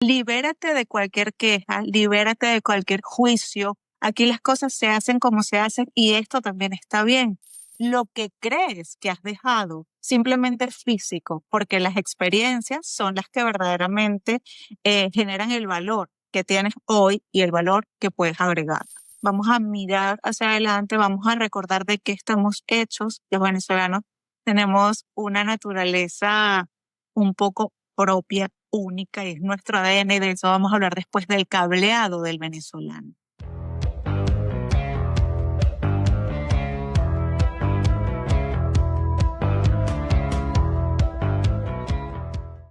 libérate de cualquier queja, libérate de cualquier juicio. Aquí las cosas se hacen como se hacen y esto también está bien. Lo que crees que has dejado simplemente es físico, porque las experiencias son las que verdaderamente generan el valor que tienes hoy y el valor que puedes agregar. Vamos a mirar hacia adelante, vamos a recordar de qué estamos hechos. Los venezolanos tenemos una naturaleza un poco propia, única, y es nuestro ADN, y de eso vamos a hablar después del cableado del venezolano.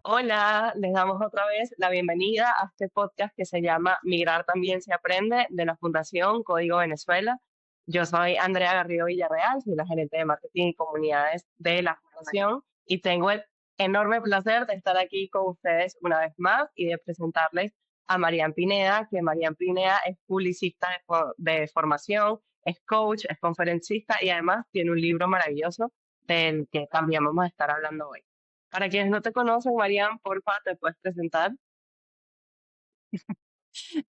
Hola, les damos otra vez la bienvenida a este podcast que se llama Migrar también se aprende de la Fundación Código Venezuela. Yo soy Andrea Garrido Villarreal, soy la gerente de marketing y comunidades de la Fundación y tengo el enorme placer de estar aquí con ustedes una vez más y de presentarles a Marian Pineda, que Marian Pineda es publicista de formación, es coach, es conferencista y además tiene un libro maravilloso del que también vamos a estar hablando hoy. Para quienes no te conocen, Marian, porfa, ¿te puedes presentar?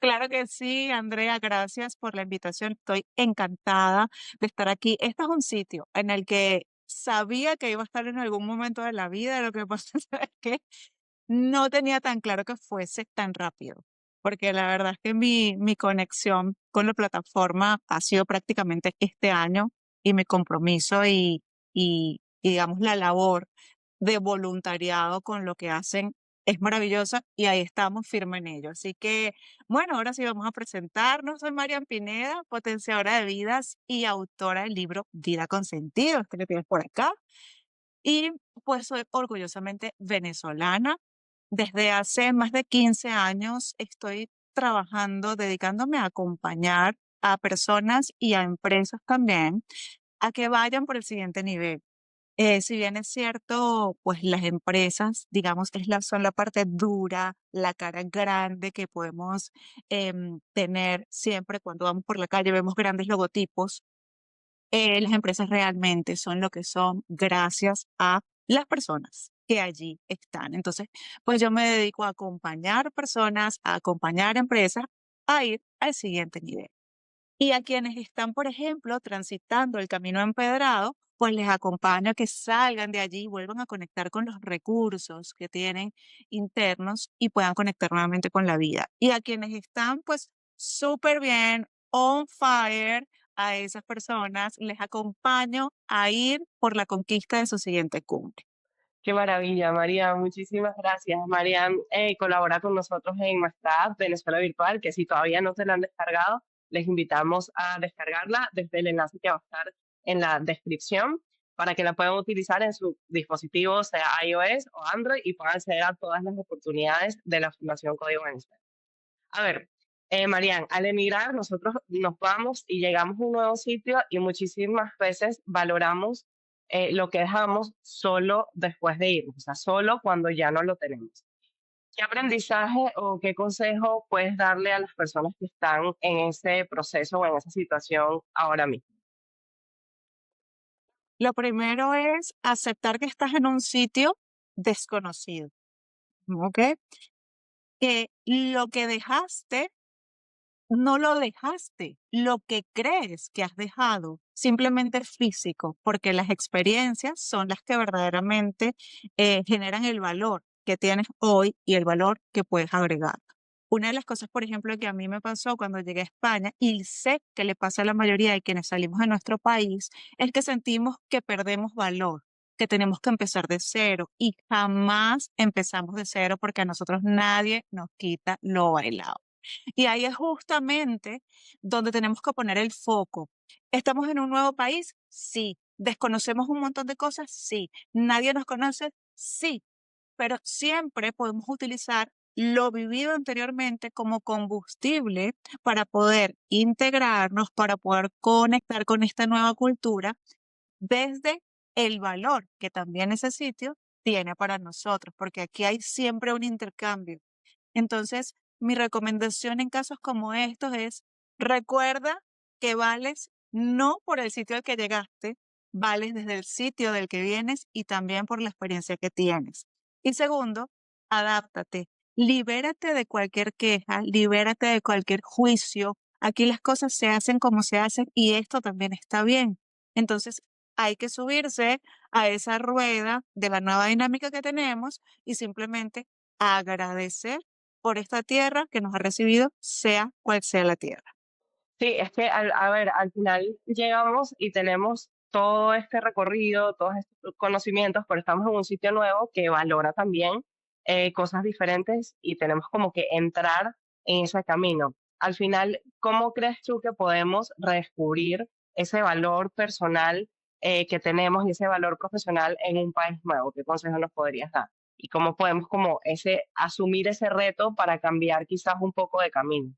Claro que sí, Andrea, gracias por la invitación. Estoy encantada de estar aquí. Este es un sitio en el que sabía que iba a estar en algún momento de la vida. Lo que pasa es que no tenía tan claro que fuese tan rápido, porque la verdad es que mi conexión con la plataforma ha sido prácticamente este año, y mi compromiso y digamos la labor de voluntariado con lo que hacen es maravillosa, y ahí estamos firmes en ello. Así que, bueno, ahora sí vamos a presentarnos. Soy Marian Pineda, potenciadora de vidas y autora del libro Vida con Sentido, este que tienes por acá. Y pues soy orgullosamente venezolana. Desde hace más de 15 años estoy trabajando, dedicándome a acompañar a personas y a empresas también a que vayan por el siguiente nivel. Si bien es cierto, pues las empresas, digamos, son la parte dura, la cara grande que podemos tener siempre cuando vamos por la calle, vemos grandes logotipos. Las empresas realmente son lo que son gracias a las personas que allí están. Entonces, pues yo me dedico a acompañar personas, a acompañar empresas a ir al siguiente nivel. Y a quienes están, por ejemplo, transitando el camino empedrado, pues les acompaño a que salgan de allí y vuelvan a conectar con los recursos que tienen internos y puedan conectar nuevamente con la vida. Y a quienes están, pues, súper bien, on fire, a esas personas les acompaño a ir por la conquista de su siguiente cumbre. Qué maravilla, Marian. Muchísimas gracias. Marian colabora con nosotros en nuestra app Venezuela Virtual, que si todavía no se la han descargado, les invitamos a descargarla desde el enlace que va a estar en la descripción para que la puedan utilizar en su dispositivo, sea iOS o Android, y puedan acceder a todas las oportunidades de la Fundación Código Venezuela. A ver, Marian, al emigrar nosotros nos vamos y llegamos a un nuevo sitio y muchísimas veces valoramos lo que dejamos solo después de irnos, o sea, solo cuando ya no lo tenemos. ¿Qué aprendizaje o qué consejo puedes darle a las personas que están en ese proceso o en esa situación ahora mismo? Lo primero es aceptar que estás en un sitio desconocido, ¿ok? Que lo que dejaste no lo dejaste, lo que crees que has dejado simplemente es físico, porque las experiencias son las que verdaderamente generan el valor que tienes hoy y el valor que puedes agregar. Una de las cosas, por ejemplo, que a mí me pasó cuando llegué a España, y sé que le pasa a la mayoría de quienes salimos de nuestro país, es que sentimos que perdemos valor, que tenemos que empezar de cero, y jamás empezamos de cero porque a nosotros nadie nos quita lo bailado. Y ahí es justamente donde tenemos que poner el foco. ¿Estamos en un nuevo país? Sí. ¿Desconocemos un montón de cosas? Sí. ¿Nadie nos conoce? Sí. Pero siempre podemos utilizar lo vivido anteriormente como combustible para poder integrarnos, para poder conectar con esta nueva cultura desde el valor que también ese sitio tiene para nosotros, porque aquí hay siempre un intercambio. Entonces, mi recomendación en casos como estos es: recuerda que vales no por el sitio al que llegaste, vales desde el sitio del que vienes y también por la experiencia que tienes. Y segundo, adáptate. libérate de cualquier queja, libérate de cualquier juicio. Aquí las cosas se hacen como se hacen y esto también está bien. Entonces, hay que subirse a esa rueda de la nueva dinámica que tenemos y simplemente agradecer por esta tierra que nos ha recibido, sea cual sea la tierra. Sí, es que a ver, al final llegamos y tenemos todo este recorrido, todos estos conocimientos, pero estamos en un sitio nuevo que valora también cosas diferentes y tenemos como que entrar en ese camino. Al final, ¿cómo crees tú que podemos redescubrir ese valor personal que tenemos y ese valor profesional en un país nuevo? ¿Qué consejos nos podrías dar? Y cómo podemos como asumir ese reto para cambiar quizás un poco de camino.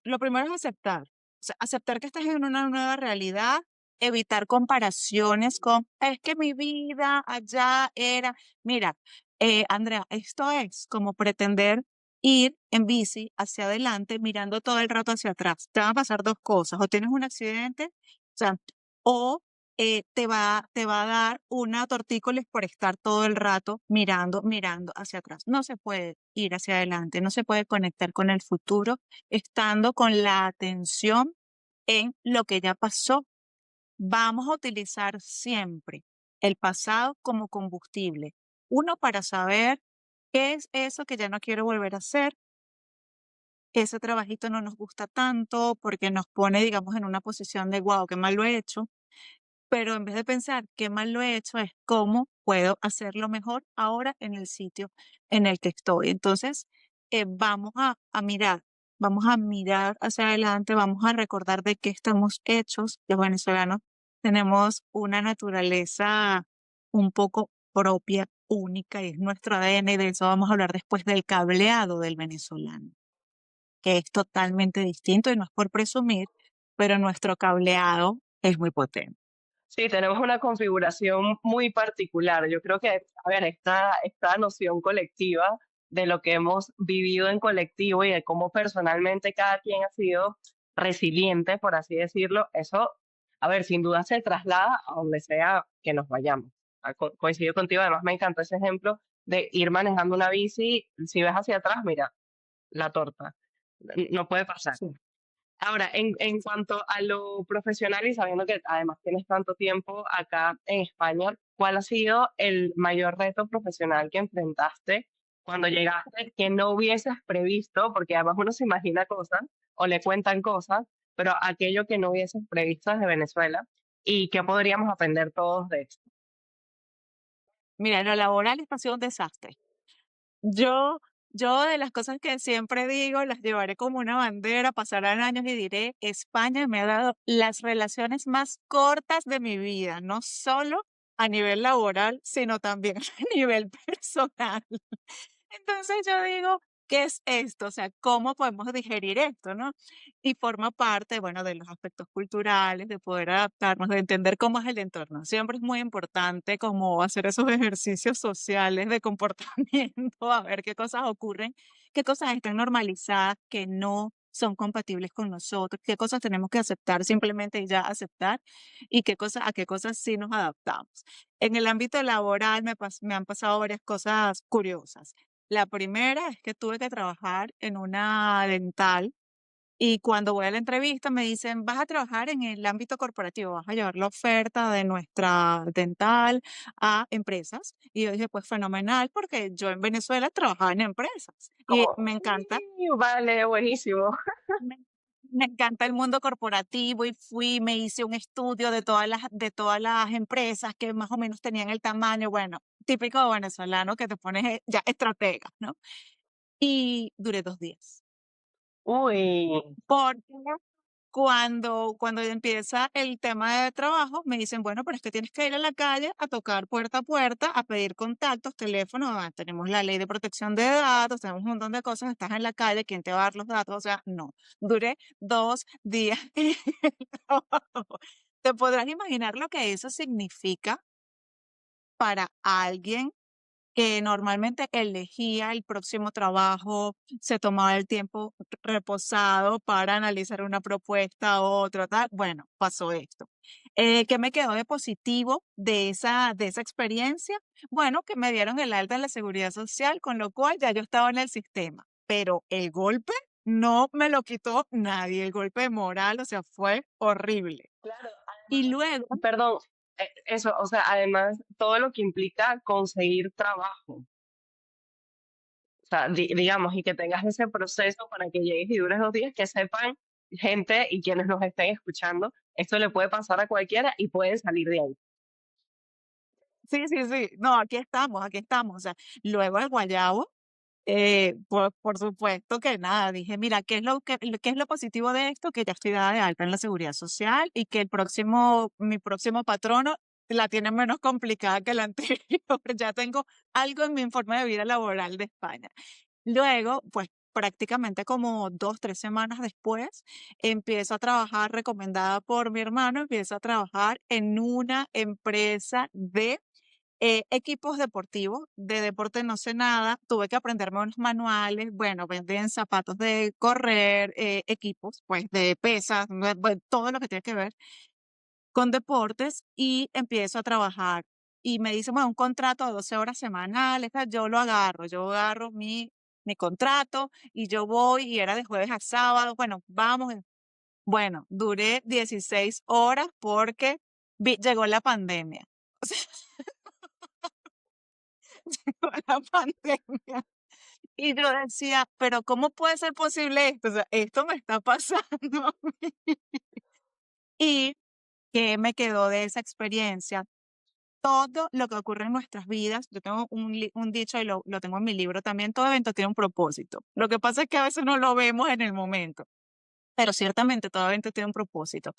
Lo primero es aceptar, o sea, aceptar que estás en una nueva realidad, evitar comparaciones con, es que mi vida allá era, mira, Andrea, esto es como pretender ir en bici hacia adelante mirando todo el rato hacia atrás. Te van a pasar dos cosas, o tienes un accidente, o sea, o te va a dar una tortícolis por estar todo el rato mirando hacia atrás. No se puede ir hacia adelante, no se puede conectar con el futuro estando con la atención en lo que ya pasó. Vamos a utilizar siempre el pasado como combustible. Uno, para saber qué es eso que ya no quiero volver a hacer. Ese trabajito no nos gusta tanto porque nos pone, digamos, en una posición de, wow, qué mal lo he hecho. Pero en vez de pensar qué mal lo he hecho, es cómo puedo hacerlo mejor ahora en el sitio en el que estoy. Entonces, vamos a mirar hacia adelante, vamos a recordar de qué estamos hechos. Los venezolanos tenemos una naturaleza un poco propia, única, y es nuestro ADN, y de eso vamos a hablar después del cableado del venezolano, que es totalmente distinto y no es por presumir, pero nuestro cableado es muy potente. Sí, tenemos una configuración muy particular. Yo creo que, a ver, esta noción colectiva de lo que hemos vivido en colectivo y de cómo personalmente cada quien ha sido resiliente, por así decirlo, eso, a ver, sin duda se traslada a donde sea que nos vayamos. Coincido contigo, además me encantó ese ejemplo de ir manejando una bici, si ves hacia atrás, mira, la torta, no puede pasar. Sí. Ahora, en cuanto a lo profesional y sabiendo que además tienes tanto tiempo acá en España, ¿cuál ha sido el mayor reto profesional que enfrentaste cuando llegaste que no hubieses previsto? Porque además uno se imagina cosas o le cuentan cosas, pero aquello que no hubieses previsto desde Venezuela y qué podríamos aprender todos de esto. Mira, lo laboral ha sido un desastre. Yo, yo de las cosas que siempre digo, las llevaré como una bandera, pasarán años y diré, España me ha dado las relaciones más cortas de mi vida, no solo a nivel laboral, sino también a nivel personal. Entonces yo digo, ¿qué es esto? O sea, ¿cómo podemos digerir esto, no? Y forma parte, bueno, de los aspectos culturales, de poder adaptarnos, de entender cómo es el entorno. Siempre es muy importante como hacer esos ejercicios sociales de comportamiento, a ver qué cosas ocurren, qué cosas están normalizadas, que no son compatibles con nosotros, qué cosas tenemos que aceptar, simplemente ya aceptar, y a qué cosas sí nos adaptamos. En el ámbito laboral me han pasado varias cosas curiosas. La primera es que tuve que trabajar en una dental y cuando voy a la entrevista me dicen, vas a trabajar en el ámbito corporativo, vas a llevar la oferta de nuestra dental a empresas. Y yo dije, pues fenomenal, porque yo en Venezuela trabajaba en empresas y Como, me sí, encanta. vale, buenísimo. Me, me encanta el mundo corporativo y fui, me hice un estudio de todas las empresas que más o menos tenían el tamaño, bueno, típico venezolano que te pones ya estratega, ¿no? Y duré 2 días. Uy, Porque cuando empieza el tema de trabajo, me dicen, bueno, pero es que tienes que ir a la calle a tocar puerta a puerta, a pedir contactos, teléfono, tenemos la ley de protección de datos, tenemos un montón de cosas, estás en la calle, ¿quién te va a dar los datos? O sea, no, duré 2 días en el trabajo. Te podrás imaginar lo que eso significa para alguien que normalmente elegía el próximo trabajo, se tomaba el tiempo reposado para analizar una propuesta, otra, tal. Bueno, pasó esto. ¿Qué me quedó de positivo de esa experiencia? Bueno, que me dieron el alta en la seguridad social, con lo cual ya yo estaba en el sistema, pero el golpe no me lo quitó nadie, el golpe moral, o sea, fue horrible. Claro, Y además, luego, perdón, eso, o sea, además todo lo que implica conseguir trabajo, o sea, digamos, y que tengas ese proceso para que llegues y dures 2 días, que sepan gente y quienes nos estén escuchando, esto le puede pasar a cualquiera y pueden salir de ahí. sí, sí, sí, no, aquí estamos, o sea, luego el guayabo. Por supuesto que nada, dije, mira, ¿qué es lo positivo de esto? Que ya estoy dada de alta en la seguridad social y que mi próximo patrono la tiene menos complicada que la anterior. Ya tengo algo en mi informe de vida laboral de España. Luego, pues prácticamente como 2, 3 semanas después, empiezo a trabajar recomendada por mi hermano, empiezo a trabajar en una empresa de equipos deportivos, de deporte no sé nada, tuve que aprenderme unos manuales, bueno, venden zapatos de correr, equipos, pues de pesas, bueno, todo lo que tiene que ver con deportes y empiezo a trabajar. Y me dicen, bueno, un contrato de 12 horas semanales, tal, yo agarro mi contrato y yo voy y era de jueves a sábado, bueno, vamos. Bueno, duré 16 horas porque llegó la pandemia. O sea, llegó la pandemia. Y yo decía, pero ¿cómo puede ser posible esto? O sea, esto me está pasando a mí. ¿Y qué me quedó de esa experiencia? Todo lo que ocurre en nuestras vidas, yo tengo un dicho y lo tengo en mi libro también, todo evento tiene un propósito. Lo que pasa es que a veces no lo vemos en el momento, pero ciertamente todo evento tiene un propósito.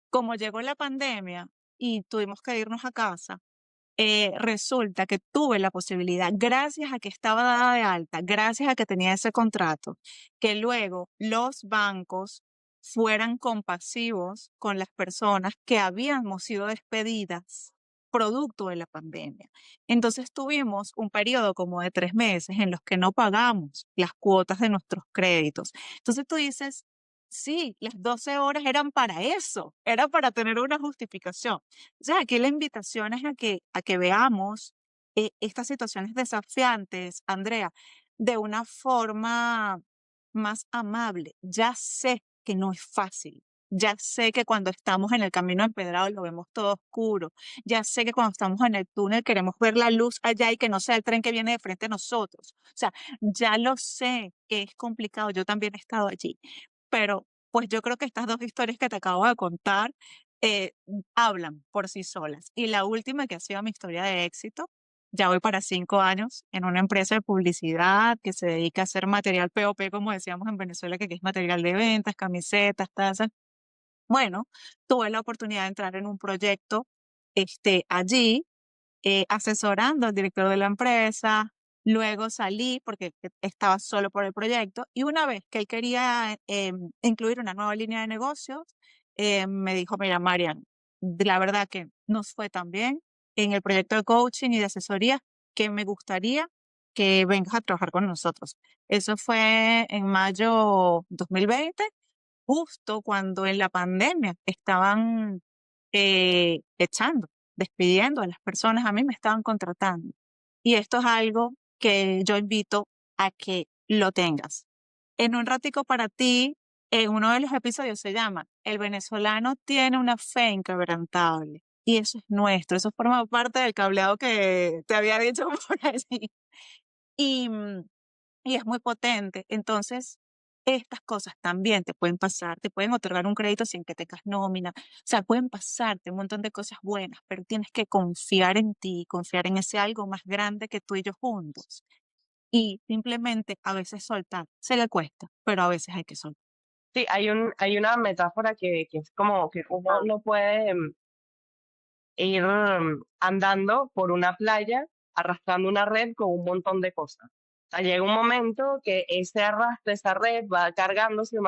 Como llegó la pandemia y tuvimos que irnos a casa, resulta que tuve la posibilidad, gracias a que estaba dada de alta, gracias a que tenía ese contrato, que luego los bancos fueran compasivos con las personas que habíamos sido despedidas producto de la pandemia. Entonces tuvimos un periodo como de 3 meses en los que no pagamos las cuotas de nuestros créditos. Entonces tú dices, sí, las 12 horas eran para eso, era para tener una justificación. O sea, aquí la invitación es a que veamos estas situaciones desafiantes, Andrea, de una forma más amable. Ya sé que no es fácil. Ya sé que cuando estamos en el camino empedrado lo vemos todo oscuro. Ya sé que cuando estamos en el túnel queremos ver la luz allá y que no sea el tren que viene de frente a nosotros. O sea, ya lo sé que es complicado. Yo también he estado allí. Pero pues yo creo que estas dos historias que te acabo de contar hablan por sí solas. Y la última, que ha sido mi historia de éxito, ya voy para 5 años en una empresa de publicidad que se dedica a hacer material POP, como decíamos en Venezuela, que aquí es material de ventas, camisetas, tazas. Bueno, tuve la oportunidad de entrar en un proyecto allí asesorando al director de la empresa. Luego salí porque estaba solo por el proyecto y una vez que él quería incluir una nueva línea de negocios, me dijo, mira, Marian, la verdad que nos fue tan bien en el proyecto de coaching y de asesoría que me gustaría que vengas a trabajar con nosotros. Eso fue en mayo 2020, justo cuando en la pandemia estaban echando, despidiendo a las personas, a mí me estaban contratando. Y esto es algo que yo invito a que lo tengas. En un ratico para ti, en uno de los episodios se llama El venezolano tiene una fe inquebrantable. Y eso es nuestro, eso forma parte del cableado que te había dicho por allí. Y, y es muy potente. Entonces, estas cosas también te pueden pasar, te pueden otorgar un crédito sin que tengas nómina, o sea, pueden pasarte un montón de cosas buenas, pero tienes que confiar en ti, confiar en ese algo más grande que tú y yo juntos. Y simplemente a veces soltar, se le cuesta, pero a veces hay que soltar. Sí, hay una metáfora que es como que uno no puede ir andando por una playa arrastrando una red con un montón de cosas. O sea, llega un momento que ese arrastre, esa red va cargándose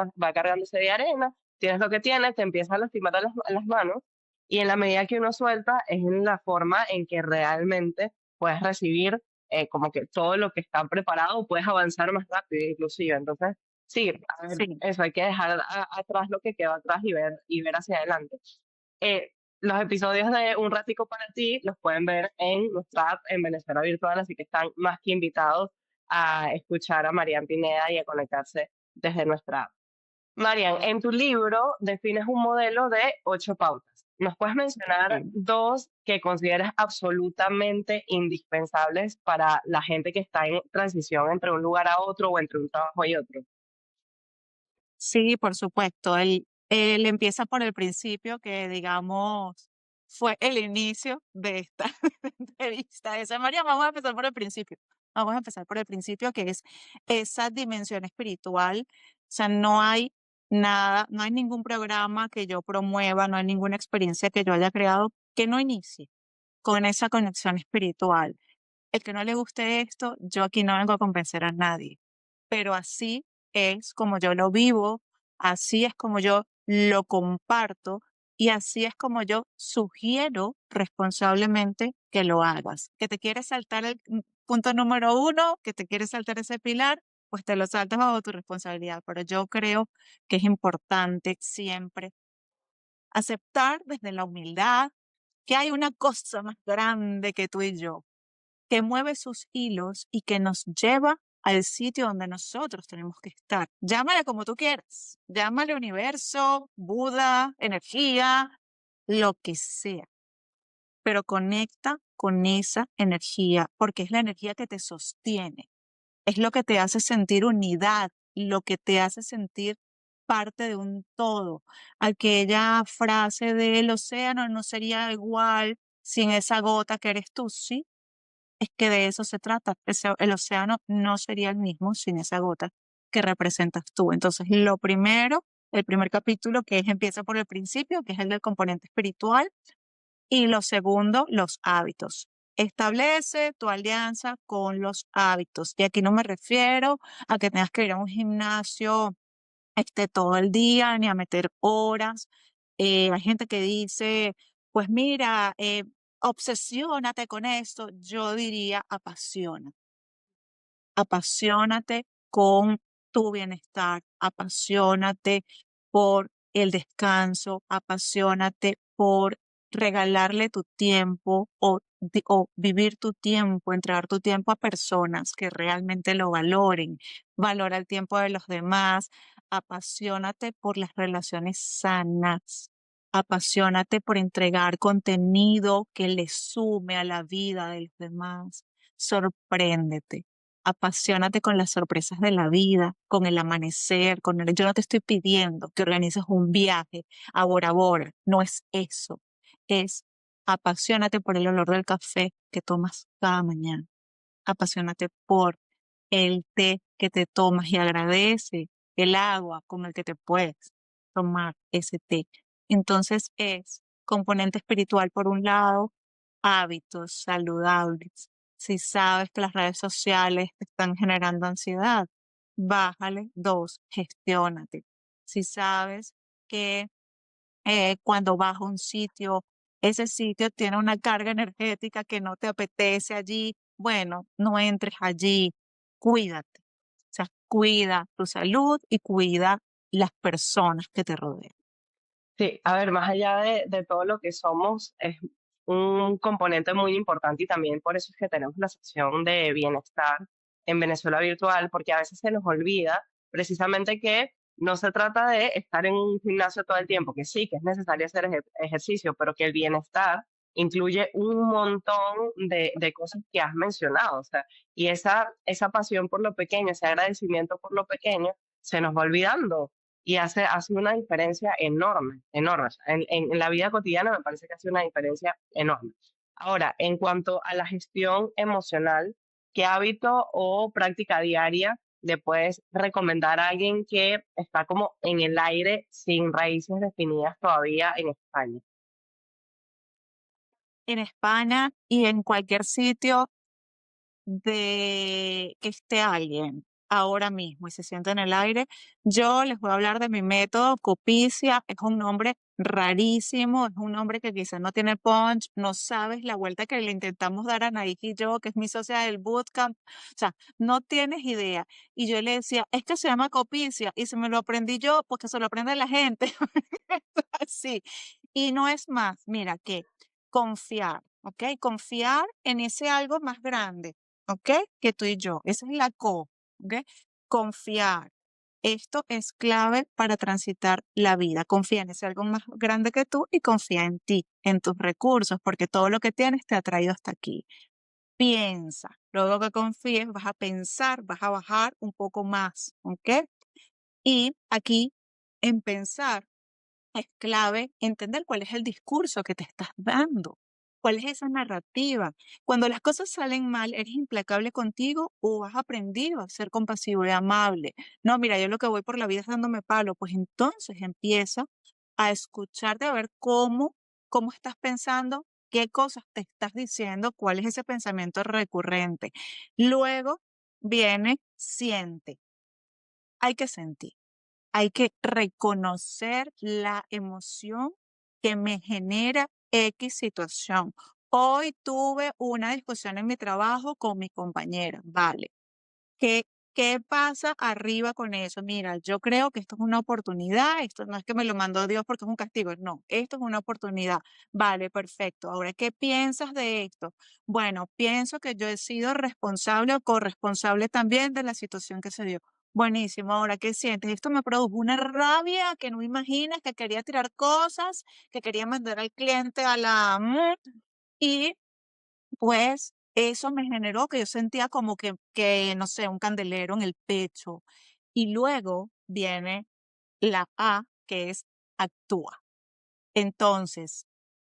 de arena, tienes lo que tienes, te empieza a lastimar las manos y en la medida que uno suelta es en la forma en que realmente puedes recibir como que todo lo que está preparado, puedes avanzar más rápido inclusive. Entonces, sí, a ver, Sí, eso hay que dejar atrás lo que queda atrás y ver hacia adelante. Los episodios de Un Ratico para Ti los pueden ver en nuestra app en Venezuela Virtual, así que están más que invitados a escuchar a Marian Pineda y a conectarse desde nuestra app. Marian, en tu libro defines un modelo de 8 pautas. ¿Nos puedes mencionar Sí. dos que consideras absolutamente indispensables para la gente que está en transición entre un lugar a otro o entre un trabajo y otro? Sí, por supuesto. Él empieza por el principio, que digamos fue el inicio de esta entrevista. Dice, María, vamos a empezar por el principio. Vamos a empezar por el principio, que es esa dimensión espiritual. O sea, no hay nada, no hay ningún programa que yo promueva, no hay ninguna experiencia que yo haya creado que no inicie con esa conexión espiritual. El que no le guste esto, yo aquí no vengo a convencer a nadie, pero así es como yo lo vivo, así es como yo lo comparto y así es como yo sugiero responsablemente que lo hagas. Que te quieres saltar el punto número uno, que te quieres saltar ese pilar, pues te lo saltas bajo tu responsabilidad. Pero yo creo que es importante siempre aceptar desde la humildad que hay una cosa más grande que tú y yo, que mueve sus hilos y que nos lleva al sitio donde nosotros tenemos que estar. Llámale como tú quieras, llámale universo, Buda, energía, lo que sea, pero conecta con esa energía, porque es la energía que te sostiene, es lo que te hace sentir unidad, lo que te hace sentir parte de un todo. Aquella frase del océano no sería igual sin esa gota que eres tú, sí, es que de eso se trata. El océano no sería el mismo sin esa gota que representas tú. Entonces, lo primero, el primer capítulo, que es empieza por el principio, que es el del componente espiritual, y lo segundo, los hábitos. Establece tu alianza con los hábitos. Y aquí no me refiero a que tengas que ir a un gimnasio todo el día, ni a meter horas. Hay gente que dice, pues mira, obsesiónate con esto. Yo diría apasiona. Apasionate con tu bienestar, apasionate por el descanso, apasionate por regalarle tu tiempo o vivir tu tiempo, entregar tu tiempo a personas que realmente lo valoren. Valora el tiempo de los demás, apasionate por las relaciones sanas. Apasionate por entregar contenido que le sume a la vida de los demás. Sorpréndete. Apasionate con las sorpresas de la vida, con el amanecer, yo no te estoy pidiendo que organices un viaje a Bora Bora, no es eso. Es apasionate por el olor del café que tomas cada mañana. Apasionate por el té que te tomas y agradece el agua con el que te puedes tomar ese té. Entonces es componente espiritual por un lado, hábitos saludables. Si sabes que las redes sociales te están generando ansiedad, bájale. Dos, gestiónate. Si sabes que cuando vas a un sitio, ese sitio tiene una carga energética que no te apetece allí, bueno, no entres allí, cuídate. O sea, cuida tu salud y cuida las personas que te rodean. Sí, a ver, más allá de todo lo que somos, es un componente muy importante y también por eso es que tenemos la sección de bienestar en Venezuela Virtual, porque a veces se nos olvida precisamente que no se trata de estar en un gimnasio todo el tiempo, que sí, que es necesario hacer ejercicio, pero que el bienestar incluye un montón de cosas que has mencionado, o sea, y esa pasión por lo pequeño, ese agradecimiento por lo pequeño, se nos va olvidando y hace una diferencia enorme, enorme. O sea, en la vida cotidiana me parece que hace una diferencia enorme. Ahora, en cuanto a la gestión emocional, ¿qué hábito o práctica diaria le puedes recomendar a alguien que está como en el aire sin raíces definidas todavía en España? En España y en cualquier sitio de que esté alguien ahora mismo y se siente en el aire, yo les voy a hablar de mi método Copicia. Es un nombre rarísimo, es un nombre que quizás no tiene punch, no sabes la vuelta que le intentamos dar a Naiki y yo, que es mi socia del bootcamp, o sea, no tienes idea. Y yo le decía, es que se llama Copicia y se me lo aprendí yo porque se lo aprende la gente. Así. Y no es más, mira, que confiar, ¿ok? Confiar en ese algo más grande, ¿ok? Que tú y yo. Esa es la ¿ok? Confiar. Esto es clave para transitar la vida. Confía en ese algo más grande que tú y confía en ti, en tus recursos, porque todo lo que tienes te ha traído hasta aquí. Piensa. Luego que confíes, vas a pensar, vas a bajar un poco más, ¿ok? Y aquí, en pensar, es clave entender cuál es el discurso que te estás dando, cuál es esa narrativa. Cuando las cosas salen mal, ¿eres implacable contigo o has aprendido a ser compasivo y amable? No, mira, yo lo que voy por la vida es dándome palo, pues entonces empieza a escucharte, a ver cómo estás pensando, qué cosas te estás diciendo, cuál es ese pensamiento recurrente. Luego viene, siente, hay que sentir. Hay que reconocer la emoción que me genera X situación. Hoy tuve una discusión en mi trabajo con mi compañera, vale. ¿Qué, qué pasa arriba con eso? Mira, yo creo que esto es una oportunidad, esto no es que me lo mandó Dios porque es un castigo, no, esto es una oportunidad. Vale, perfecto. Ahora, ¿qué piensas de esto? Bueno, pienso que yo he sido responsable o corresponsable también de la situación que se dio. Buenísimo, ahora, ¿qué sientes? Esto me produjo una rabia que no imaginas, que quería tirar cosas, que quería mandar al cliente a la... y pues eso me generó que yo sentía como que, no sé, un candelero en el pecho. Y luego viene la A, que es actúa. Entonces,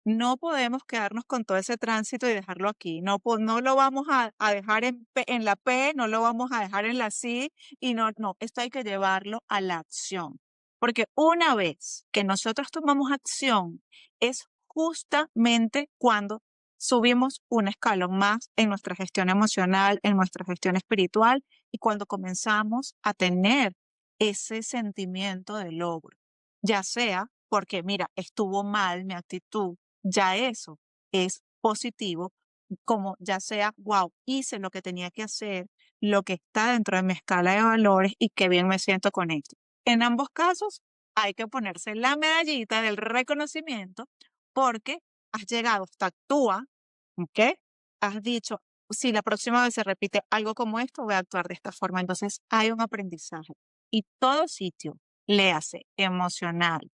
no podemos quedarnos con todo ese tránsito y dejarlo aquí. No, no lo vamos a dejar en la P, no lo vamos a dejar en la C, y no, esto hay que llevarlo a la acción. Porque una vez que nosotros tomamos acción, es justamente cuando subimos un escalón más en nuestra gestión emocional, en nuestra gestión espiritual, y cuando comenzamos a tener ese sentimiento de logro, ya sea porque, mira, estuvo mal mi actitud, ya eso es positivo, como ya sea, wow, hice lo que tenía que hacer, lo que está dentro de mi escala de valores y qué bien me siento con esto. En ambos casos, hay que ponerse la medallita del reconocimiento porque has llegado hasta actúa, ¿ok? Has dicho, si la próxima vez se repite algo como esto, voy a actuar de esta forma. Entonces, hay un aprendizaje. Y todo sitio, léase emocional,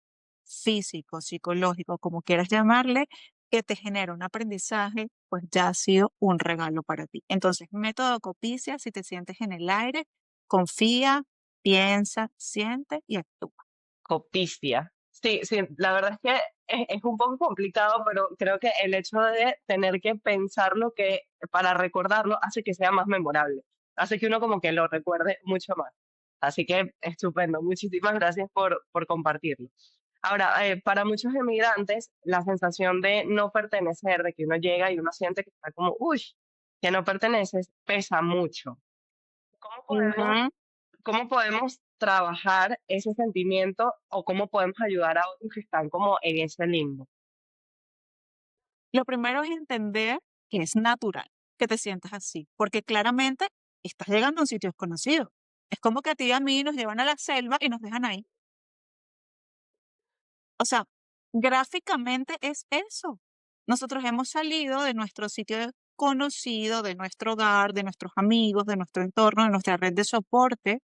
físico, psicológico, como quieras llamarle, que te genera un aprendizaje, pues ya ha sido un regalo para ti. Entonces, método Copicia, si te sientes en el aire, confía, piensa, siente y actúa. Copicia. Sí, sí, la verdad es que es un poco complicado, pero creo que el hecho de tener que pensarlo que para recordarlo hace que sea más memorable, hace que uno como que lo recuerde mucho más. Así que estupendo, muchísimas gracias por compartirlo. Ahora, para muchos emigrantes, la sensación de no pertenecer, de que uno llega y uno siente que está como, uy, que no perteneces, pesa mucho. ¿Cómo podemos Ujú. ¿Cómo podemos trabajar ese sentimiento o cómo podemos ayudar a otros que están como en ese limbo? Lo primero es entender que es natural que te sientas así, porque claramente estás llegando a un sitio desconocido. Es como que a ti y a mí nos llevan a la selva y nos dejan ahí. O sea, gráficamente es eso. Nosotros hemos salido de nuestro sitio conocido, de nuestro hogar, de nuestros amigos, de nuestro entorno, de nuestra red de soporte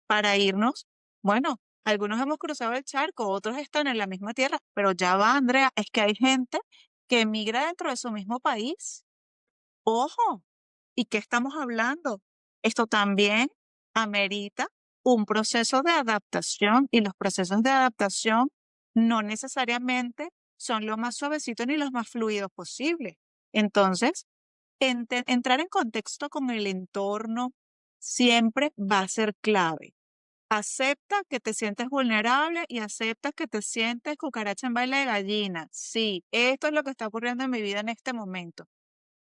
para irnos. Bueno, algunos hemos cruzado el charco, otros están en la misma tierra, pero ya va, Andrea, es que hay gente que emigra dentro de su mismo país. Ojo, ¿y qué estamos hablando? Esto también amerita un proceso de adaptación y los procesos de adaptación no necesariamente son los más suavecitos ni los más fluidos posibles. Entonces, entrar en contexto con el entorno siempre va a ser clave. Acepta que te sientes vulnerable y acepta que te sientes cucaracha en baile de gallina. Sí, esto es lo que está ocurriendo en mi vida en este momento.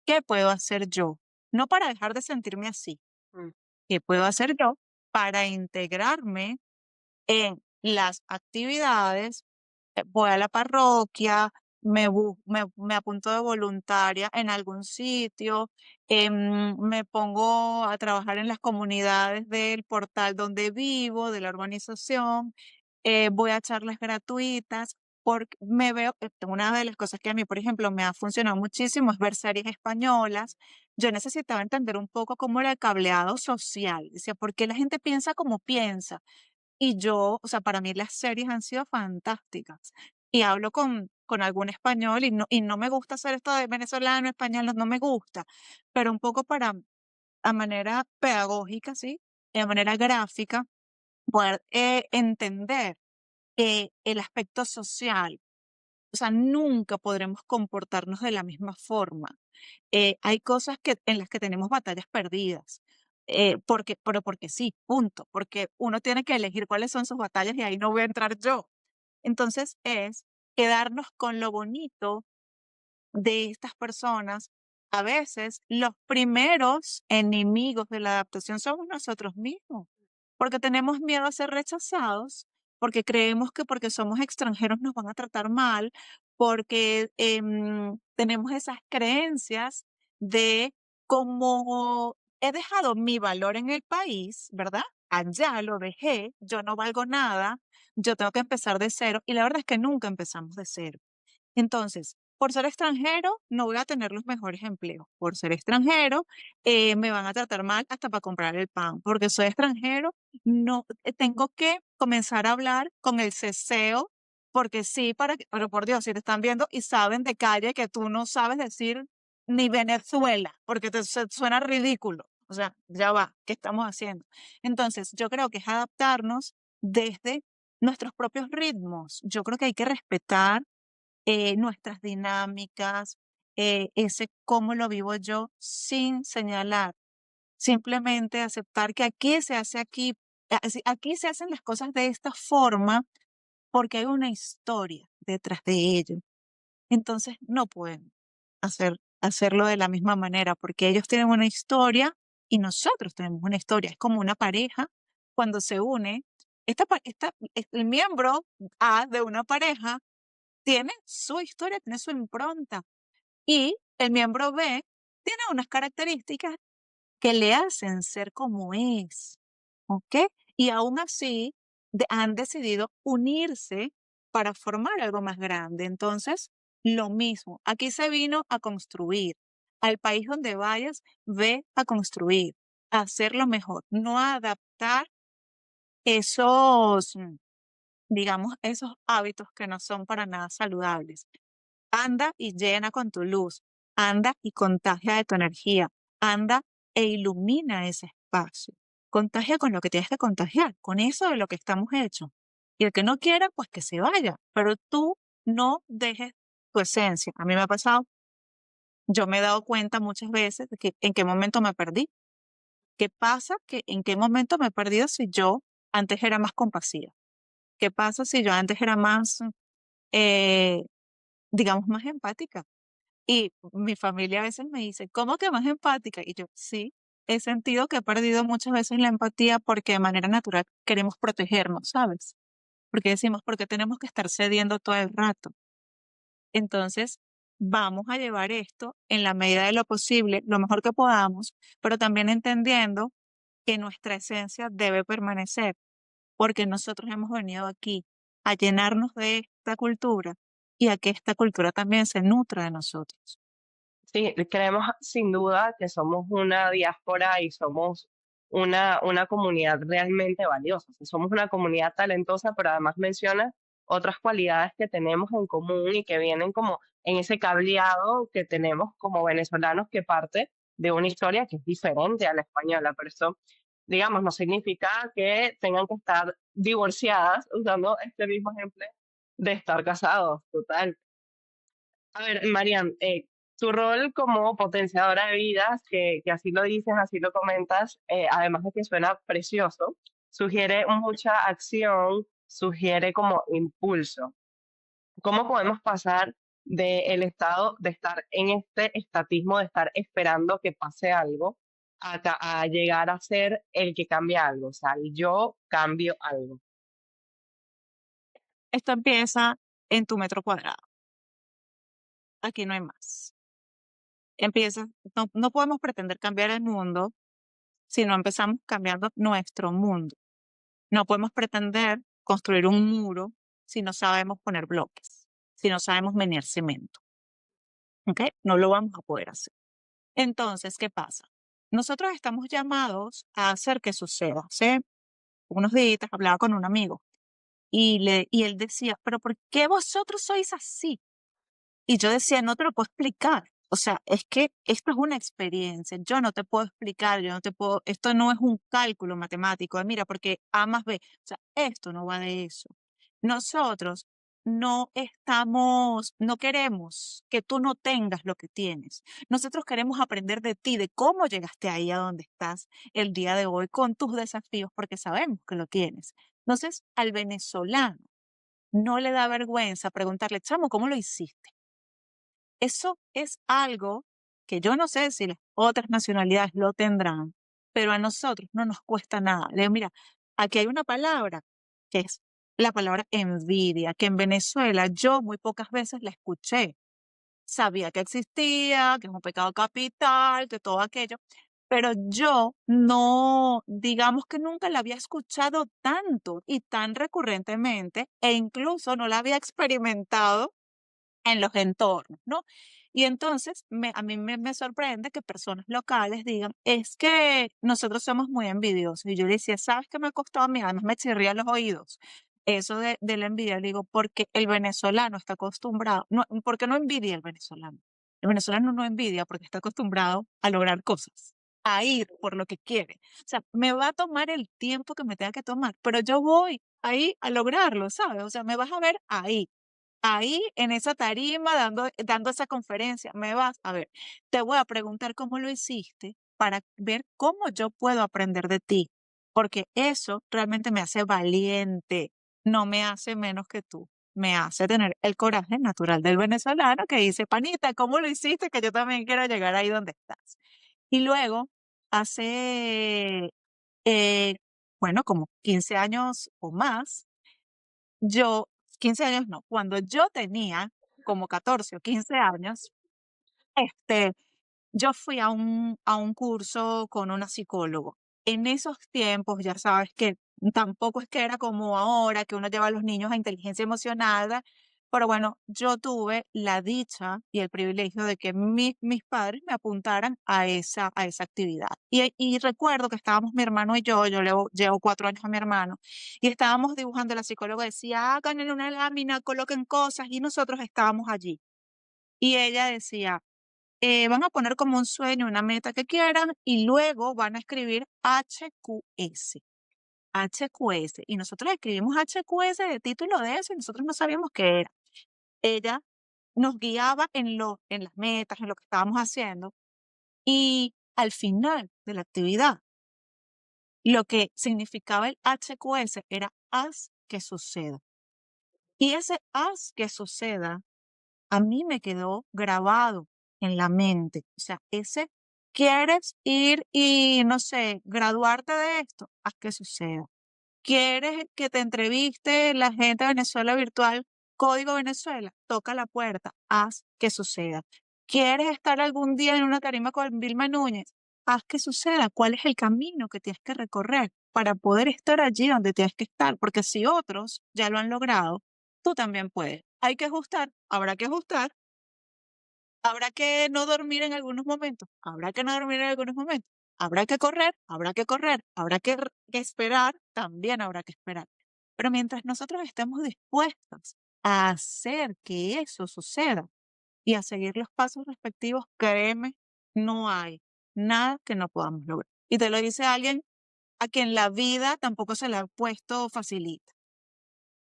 ¿Qué puedo hacer yo? No para dejar de sentirme así. Mm. ¿Qué puedo hacer yo para integrarme en las actividades? Voy a la parroquia, me apunto de voluntaria en algún sitio, me pongo a trabajar en las comunidades del portal donde vivo, de la urbanización, voy a charlas gratuitas. porque me veo, una de las cosas que a mí, por ejemplo, me ha funcionado muchísimo es ver series españolas. Yo necesitaba entender un poco cómo era el cableado social. Decía, ¿por qué la gente piensa como piensa? Y yo, o sea, para mí las series han sido fantásticas. Y hablo con algún español y no me gusta hacer esto de venezolano, español, no me gusta, pero un poco para, a manera pedagógica, ¿sí? Y a manera gráfica, poder entender el aspecto social. O sea, nunca podremos comportarnos de la misma forma. Hay cosas en las que tenemos batallas perdidas. Pero porque sí, punto. Porque uno tiene que elegir cuáles son sus batallas y ahí no voy a entrar yo. Entonces es quedarnos con lo bonito de estas personas. A veces los primeros enemigos de la adaptación somos nosotros mismos, porque tenemos miedo a ser rechazados, porque creemos que porque somos extranjeros nos van a tratar mal, porque tenemos esas creencias de cómo he dejado mi valor en el país, ¿verdad? Allá lo dejé, yo no valgo nada, yo tengo que empezar de cero y la verdad es que nunca empezamos de cero. Entonces, por ser extranjero, no voy a tener los mejores empleos. Por ser extranjero, me van a tratar mal hasta para comprar el pan. Porque soy extranjero, no tengo que comenzar a hablar con el ceseo, porque sí, pero por Dios, si te están viendo y saben de calle que tú no sabes decir ni Venezuela, porque suena ridículo. O sea, ya va, ¿qué estamos haciendo? Entonces, yo creo que es adaptarnos desde nuestros propios ritmos. Yo creo que hay que respetar nuestras dinámicas, ese cómo lo vivo yo sin señalar, simplemente aceptar que aquí se hace aquí, aquí se hacen las cosas de esta forma porque hay una historia detrás de ello. Entonces no pueden hacerlo de la misma manera porque ellos tienen una historia y nosotros tenemos una historia. Es como una pareja cuando se une. El miembro A de una pareja tiene su historia, tiene su impronta. Y el miembro B tiene unas características que le hacen ser como es, ¿ok? Y aún así han decidido unirse para formar algo más grande. Entonces, lo mismo, aquí se vino a construir. Al país donde vayas, ve a construir, a hacerlo mejor, no a adaptar esos, digamos, esos hábitos que no son para nada saludables. Anda y llena con tu luz, anda y contagia de tu energía, anda e ilumina ese espacio. Contagia con lo que tienes que contagiar, con eso de lo que estamos hechos. Y el que no quiera, pues que se vaya, pero tú no dejes tu esencia. A mí me ha pasado, yo me he dado cuenta muchas veces de que en qué momento me perdí. ¿Qué pasa? Que en qué momento me he perdido si yo antes era más compasiva. ¿Qué pasa si yo antes era más, eh, digamos, más empática? Y mi familia a veces me dice, ¿cómo que más empática? Y yo, sí, he sentido que he perdido muchas veces la empatía porque de manera natural queremos protegernos, ¿sabes? Porque decimos, porque tenemos que estar cediendo todo el rato. Entonces, vamos a llevar esto en la medida de lo posible, lo mejor que podamos, pero también entendiendo que nuestra esencia debe permanecer, porque nosotros hemos venido aquí a llenarnos de esta cultura y a que esta cultura también se nutra de nosotros. Sí, creemos sin duda que somos una diáspora y somos una comunidad realmente valiosa. O sea, somos una comunidad talentosa, pero además menciona otras cualidades que tenemos en común y que vienen como en ese cableado que tenemos como venezolanos que parte de una historia que es diferente a la española. Pero eso, digamos, no significa que tengan que estar divorciadas, usando este mismo ejemplo de estar casados, total. A ver, Marian, tu rol como potenciadora de vidas, que así lo dices, así lo comentas, además de que suena precioso, sugiere mucha acción, sugiere como impulso. ¿Cómo podemos pasar del estado de estar en este estatismo, de estar esperando que pase algo, a llegar a ser el que cambia algo? O sea, el yo cambio algo. Esto empieza en tu metro cuadrado. Aquí no hay más. Empieza, no podemos pretender cambiar el mundo si no empezamos cambiando nuestro mundo. No podemos pretender construir un muro si no sabemos poner bloques. si no sabemos menear cemento, ¿ok? No lo vamos a poder hacer. Entonces, ¿qué pasa? Nosotros estamos llamados a hacer que suceda. Hace unos días hablaba con un amigo y él decía, pero ¿por qué vosotros sois así? Y yo decía, no te lo puedo explicar. O sea, es que esto es una experiencia. Yo no te puedo explicar, yo no te puedo, esto no es un cálculo matemático. Mira, porque A más B. O sea, esto no va de eso. Nosotros no queremos que tú no tengas lo que tienes. Nosotros queremos aprender de ti, de cómo llegaste ahí a donde estás el día de hoy con tus desafíos, porque sabemos que lo tienes. Entonces, al venezolano no le da vergüenza preguntarle, chamo, ¿cómo lo hiciste? Eso es algo que yo no sé si las otras nacionalidades lo tendrán, pero a nosotros no nos cuesta nada. Le digo, mira, aquí hay una palabra que es la palabra envidia, que en Venezuela yo muy pocas veces la escuché. Sabía que existía, que es un pecado capital, que todo aquello, pero yo no, digamos que nunca la había escuchado tanto y tan recurrentemente, e incluso no la había experimentado en los entornos, ¿no? Y entonces a mí me sorprende que personas locales digan, es que nosotros somos muy envidiosos. Y yo le decía, ¿sabes qué me costó a mí? Además me chirría los oídos. Eso de la envidia, le digo, porque el venezolano está acostumbrado, no, porque no envidia el venezolano. El venezolano no envidia porque está acostumbrado a lograr cosas, a ir por lo que quiere. O sea, me va a tomar el tiempo que me tenga que tomar, pero yo voy ahí a lograrlo, ¿sabes? O sea, me vas a ver ahí en esa tarima dando esa conferencia, me vas a ver, te voy a preguntar cómo lo hiciste para ver cómo yo puedo aprender de ti, porque eso realmente me hace valiente, no me hace menos que tú, me hace tener el coraje natural del venezolano que dice, panita, ¿cómo lo hiciste? Que yo también quiero llegar ahí donde estás. Y luego, hace, eh, bueno, como 15 años o más, yo, 15 años no, cuando yo tenía como 14 o 15 años, este, yo fui a un curso con una psicólogo. En esos tiempos, ya sabes que tampoco es que era como ahora, que uno lleva a los niños a inteligencia emocional, ¿verdad? Pero bueno, yo tuve la dicha y el privilegio de que mis padres me apuntaran a esa actividad. Y recuerdo que estábamos mi hermano y yo llevo 4 años a mi hermano, y estábamos dibujando, la psicóloga decía, hagan en una lámina, coloquen cosas, y nosotros estábamos allí. Y ella decía, van a poner como un sueño, una meta que quieran y luego van a escribir HQS. HQS. Y nosotros escribimos HQS de título de eso y nosotros no sabíamos qué era. Ella nos guiaba en las metas, en lo que estábamos haciendo y al final de la actividad, lo que significaba el HQS era haz que suceda. Y ese haz que suceda a mí me quedó grabado en la mente. O sea, ese, ¿quieres ir y, no sé, graduarte de esto? Haz que suceda. ¿Quieres que te entreviste la gente de Venezuela virtual, Código Venezuela? Toca la puerta, haz que suceda. ¿Quieres estar algún día en una tarima con Vilma Núñez? Haz que suceda. ¿Cuál es el camino que tienes que recorrer para poder estar allí donde tienes que estar? Porque si otros ya lo han logrado, tú también puedes. Hay que ajustar, habrá que ajustar. Habrá que no dormir en algunos momentos, habrá que no dormir en algunos momentos, habrá que correr, habrá que correr, que esperar, también habrá que esperar. Pero mientras nosotros estemos dispuestos a hacer que eso suceda y a seguir los pasos respectivos, créeme, no hay nada que no podamos lograr. Y te lo dice alguien a quien la vida tampoco se le ha puesto facilita.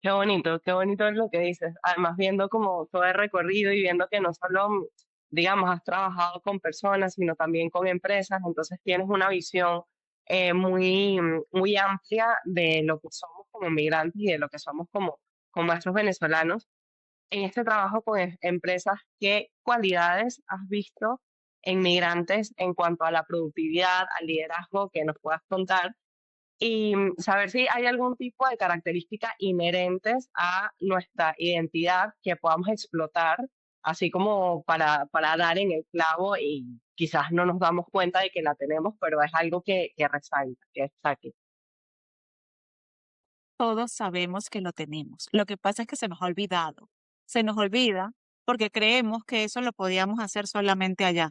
Qué bonito es lo que dices. Además, viendo como todo el recorrido y viendo que no solo, digamos, has trabajado con personas, sino también con empresas, entonces tienes una visión muy amplia de lo que somos como migrantes y de lo que somos como nuestros venezolanos. En este trabajo con empresas, ¿qué cualidades has visto en migrantes en cuanto a la productividad, al liderazgo que nos puedas contar? Y saber si hay algún tipo de características inherentes a nuestra identidad que podamos explotar, así como para dar en el clavo y quizás no nos damos cuenta de que la tenemos, pero es algo que resalta, que destaque. Todos sabemos que lo tenemos. Lo que pasa es que se nos ha olvidado. se nos olvida porque creemos que eso lo podíamos hacer solamente allá.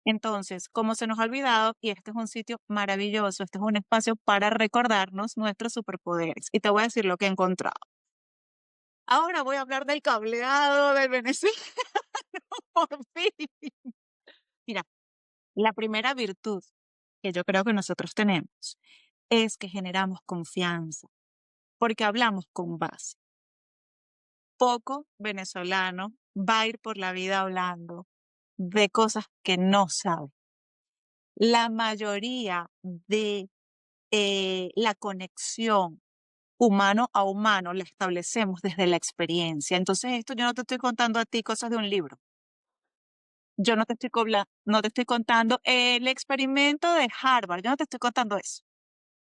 Entonces, como se nos ha olvidado, y este es un sitio maravilloso, este es un espacio para recordarnos nuestros superpoderes. Y te voy a decir lo que he encontrado. Ahora voy a hablar del cableado del Venezuela, por fin. Mira, la primera virtud que yo creo que nosotros tenemos es que generamos confianza, porque hablamos con base. Poco venezolano va a ir por la vida hablando de cosas que no sabe. La mayoría de la conexión humano a humano la establecemos desde la experiencia. Entonces, esto yo no te estoy contando a ti cosas de un libro. Yo no te estoy contando el experimento de Harvard. Yo no te estoy contando eso.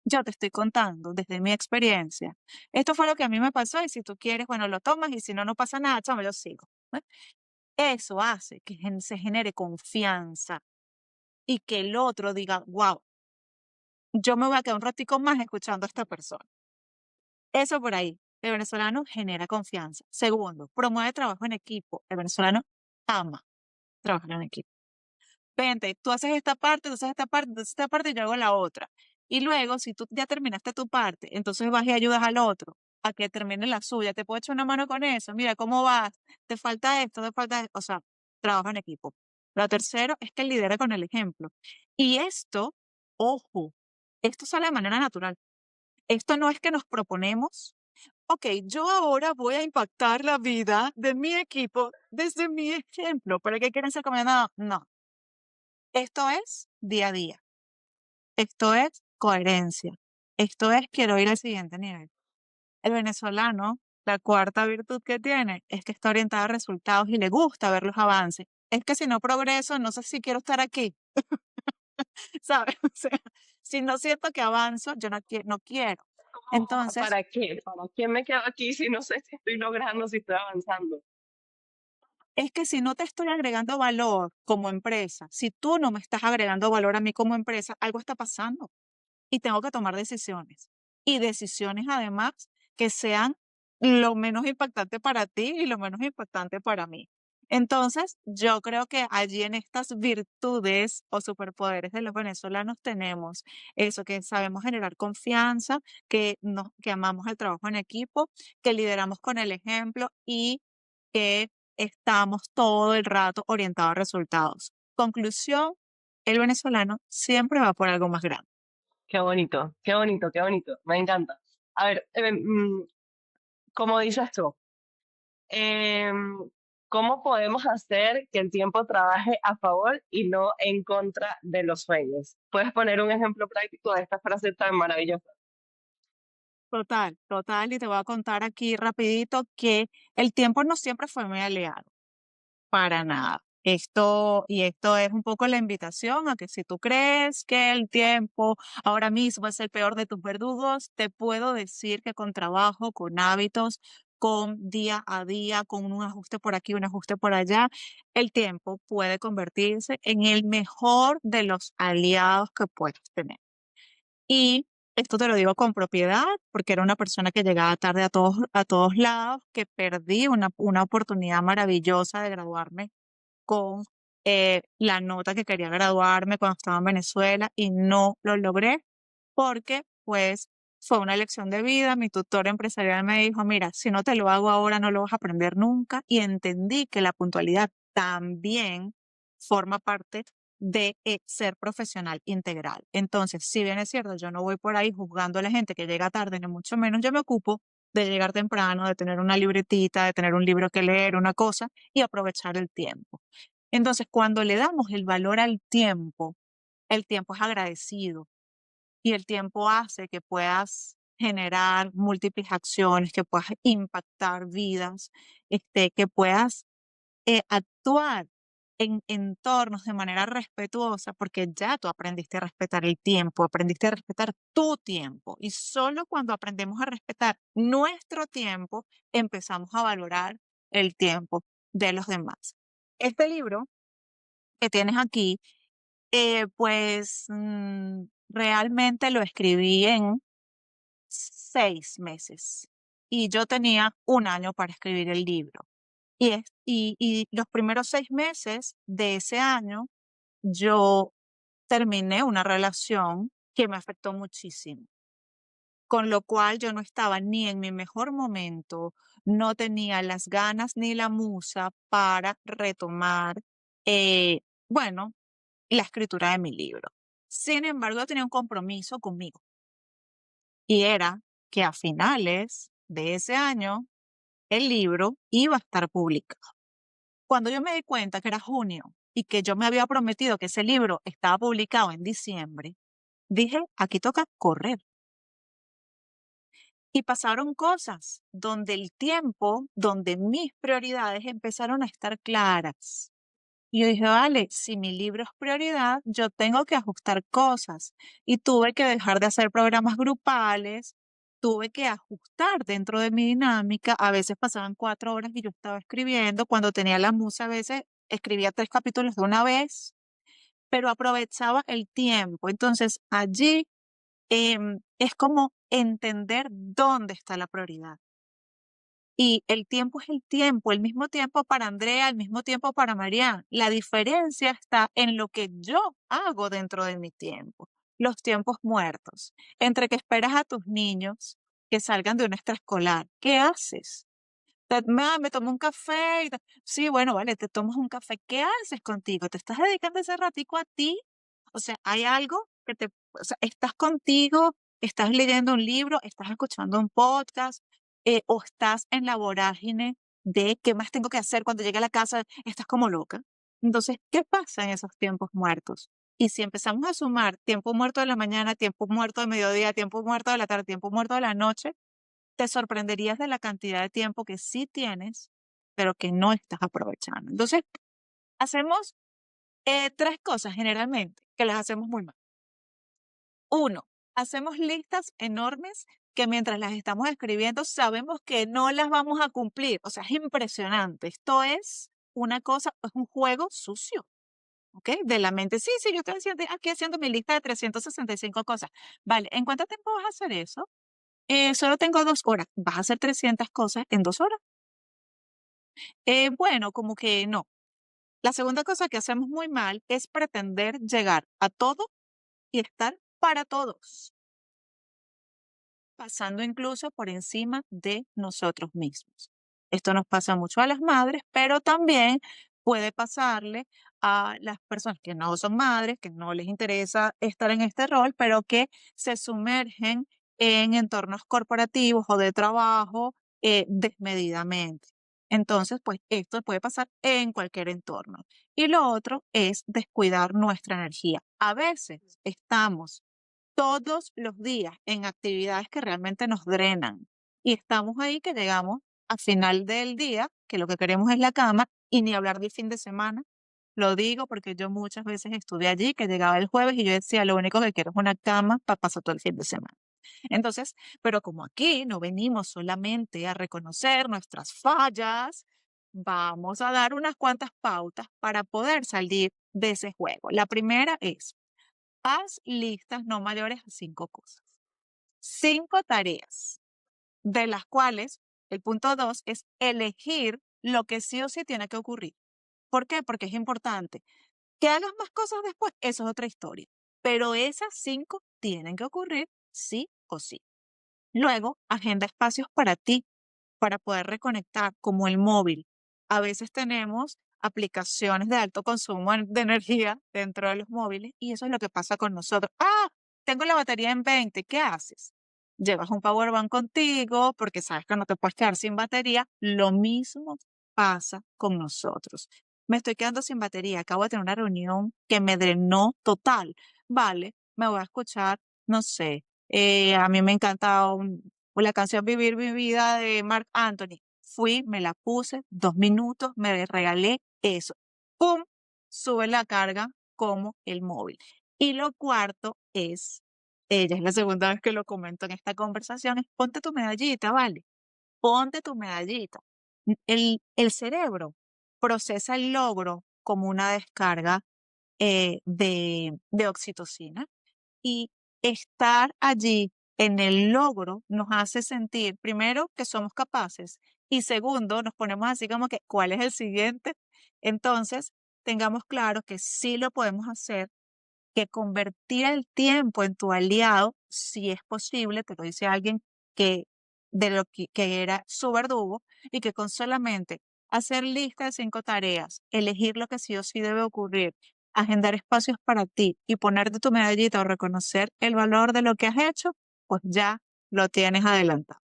Yo te estoy contando desde mi experiencia. Esto fue lo que a mí me pasó y si tú quieres, bueno, lo tomas y si no, no pasa nada, chamo, yo sigo. ¿Eh? Eso hace que se genere confianza y que el otro diga, wow, yo me voy a quedar un ratico más escuchando a esta persona. Eso por ahí. El venezolano genera confianza. Segundo, promueve trabajo en equipo. El venezolano ama trabajar en equipo. Vente, tú haces esta parte, tú haces esta parte, tú haces esta parte y yo hago la otra. Y luego, si tú ya terminaste tu parte, entonces vas y ayudas al otro a que termine la suya. Te puedo echar una mano con eso. Mira, ¿cómo vas? Te falta esto, te falta esto. O sea, trabajo en equipo. Lo tercero es que lidera con el ejemplo. Y esto, ojo, esto sale de manera natural. Esto no es que nos proponemos, ok, yo ahora voy a impactar la vida de mi equipo desde mi ejemplo. ¿Para qué quieren ser como yo? No, no. Esto es día a día. Esto es coherencia. Esto es quiero ir al siguiente nivel. El venezolano, la cuarta virtud que tiene es que está orientado a resultados y le gusta ver los avances. Es que si no progreso, no sé si quiero estar aquí, ¿sabes? O sea, si no siento que avanzo, yo no quiero. Entonces, ¿Para qué? ¿Para qué me quedo aquí si no sé si estoy logrando, si estoy avanzando? es que si no te estoy agregando valor como empresa, si tú no me estás agregando valor a mí como empresa, algo está pasando y tengo que tomar decisiones. Y decisiones además que sean lo menos impactante para ti y lo menos impactante para mí. Entonces, yo creo que allí en estas virtudes o superpoderes de los venezolanos tenemos eso, que sabemos generar confianza, que amamos el trabajo en equipo, que lideramos con el ejemplo y que estamos todo el rato orientados a resultados. Conclusión, el venezolano siempre va por algo más grande. Qué bonito, qué bonito, qué bonito. Me encanta. A ver, como dices tú, em, ¿cómo podemos hacer que el tiempo trabaje a favor y no en contra de los sueños? ¿Puedes poner un ejemplo práctico de esta frase tan maravillosa? Total, total, y te voy a contar aquí rapidito que el tiempo no siempre fue mi aliado, para nada. Esto es un poco la invitación a que si tú crees que el tiempo ahora mismo es el peor de tus verdugos, te puedo decir que con trabajo, con hábitos, con día a día, con un ajuste por aquí, un ajuste por allá, el tiempo puede convertirse en el mejor de los aliados que puedes tener. Y esto te lo digo con propiedad, porque era una persona que llegaba tarde a todos lados, que perdí una oportunidad maravillosa de graduarme con la nota que quería graduarme cuando estaba en Venezuela y no lo logré porque pues fue una lección de vida. Mi tutor empresarial me dijo, mira, si no te lo hago ahora no lo vas a aprender nunca y entendí que la puntualidad también forma parte de ser profesional integral. Entonces, si bien es cierto, yo no voy por ahí juzgando a la gente que llega tarde, ni mucho menos, yo me ocupo de llegar temprano, de tener una libretita, de tener un libro que leer, una cosa, y aprovechar el tiempo. Entonces, cuando le damos el valor al tiempo, el tiempo es agradecido y el tiempo hace que puedas generar múltiples acciones, que puedas impactar vidas, que puedas actuar en entornos de manera respetuosa, porque ya tú aprendiste a respetar el tiempo, aprendiste a respetar tu tiempo. Y solo cuando aprendemos a respetar nuestro tiempo, empezamos a valorar el tiempo de los demás. Este libro que tienes aquí, pues realmente lo escribí en 6 meses. y yo tenía un año para escribir el libro. Y los primeros 6 meses de ese año, yo terminé una relación que me afectó muchísimo, con lo cual yo no estaba ni en mi mejor momento, no tenía las ganas ni la musa para retomar, bueno, la escritura de mi libro. Sin embargo, tenía un compromiso conmigo y era que a finales de ese año el libro iba a estar publicado. Cuando yo me di cuenta que era junio y que yo me había prometido que ese libro estaba publicado en diciembre, dije, aquí toca correr. Y pasaron cosas donde el tiempo, donde mis prioridades empezaron a estar claras. Y yo dije, vale, si mi libro es prioridad, yo tengo que ajustar cosas. Y tuve que dejar de hacer programas grupales, tuve que ajustar dentro de mi dinámica. A veces pasaban 4 horas y yo estaba escribiendo. Cuando tenía la musa, a veces escribía 3 capítulos de una vez, pero aprovechaba el tiempo. Entonces, allí es como entender dónde está la prioridad. Y el tiempo es el mismo tiempo para Andrea, el mismo tiempo para María. La diferencia está en lo que yo hago dentro de mi tiempo, los tiempos muertos, entre que esperas a tus niños que salgan de una extraescolar. ¿Qué haces? Me tomo un café. Sí, bueno, vale, te tomas un café. ¿Qué haces contigo? ¿Te estás dedicando ese ratico a ti? O sea, hay algo o sea, estás contigo, estás leyendo un libro, estás escuchando un podcast, o estás en la vorágine de qué más tengo que hacer cuando llegue a la casa, estás como loca. Entonces, ¿qué pasa en esos tiempos muertos? Y si empezamos a sumar tiempo muerto de la mañana, tiempo muerto de mediodía, tiempo muerto de la tarde, tiempo muerto de la noche, te sorprenderías de la cantidad de tiempo que sí tienes, pero que no estás aprovechando. Entonces, hacemos 3 cosas generalmente, que las hacemos muy mal. Uno, hacemos listas enormes que mientras las estamos escribiendo sabemos que no las vamos a cumplir. O sea, es impresionante. Esto es una cosa, es un juego sucio, ¿ok? De la mente. Sí, sí, yo estoy aquí haciendo mi lista de 365 cosas. Vale, ¿en cuánto tiempo vas a hacer eso? Solo tengo 2 horas. ¿Vas a hacer 300 cosas en 2 horas? Bueno, como que no. La segunda cosa que hacemos muy mal es pretender llegar a todo y estar para todos, pasando incluso por encima de nosotros mismos. Esto nos pasa mucho a las madres, pero también puede pasarle a las personas que no son madres, que no les interesa estar en este rol, pero que se sumergen en entornos corporativos o de trabajo desmedidamente. Entonces, pues esto puede pasar en cualquier entorno. Y lo otro es descuidar nuestra energía. A veces estamos todos los días en actividades que realmente nos drenan. Y estamos ahí que llegamos al final del día, que lo que queremos es la cama, y ni hablar del fin de semana. Lo digo porque yo muchas veces estuve allí, que llegaba el jueves y yo decía, lo único que quiero es una cama para pasar todo el fin de semana. Entonces, pero como aquí no venimos solamente a reconocer nuestras fallas, vamos a dar unas cuantas pautas para poder salir de ese juego. La primera es, haz listas no mayores a 5 cosas. 5 tareas, de las cuales el punto 2 es elegir lo que sí o sí tiene que ocurrir. ¿Por qué? Porque es importante. Que hagas más cosas después, eso es otra historia. Pero esas 5 tienen que ocurrir sí o sí. Luego, agenda espacios para ti, para poder reconectar, como el móvil. A veces tenemos aplicaciones de alto consumo de energía dentro de los móviles y eso es lo que pasa con nosotros. Ah, tengo la batería en 20, ¿qué haces? Llevas un power bank contigo porque sabes que no te puedes quedar sin batería. Lo mismo pasa con nosotros. Me estoy quedando sin batería, acabo de tener una reunión que me drenó total. Vale, me voy a escuchar, no sé, a mí me encanta la canción Vivir mi vida de Marc Anthony. Fui, me la puse, 2 minutos, me regalé eso. ¡Pum! Sube la carga como el móvil. Y lo cuarto es, ella es la segunda vez que lo comento en esta conversación, es ponte tu medallita, ¿vale? Ponte tu medallita. El cerebro procesa el logro como una descarga de oxitocina y estar allí en el logro nos hace sentir, primero, que somos capaces y segundo, nos ponemos así como que, ¿cuál es el siguiente? Entonces, tengamos claro que sí lo podemos hacer, que convertir el tiempo en tu aliado, si es posible, te lo dice alguien que de lo que era su verdugo, y que con solamente hacer lista de 5 tareas, elegir lo que sí o sí debe ocurrir, agendar espacios para ti y ponerte tu medallita o reconocer el valor de lo que has hecho, pues ya lo tienes adelantado.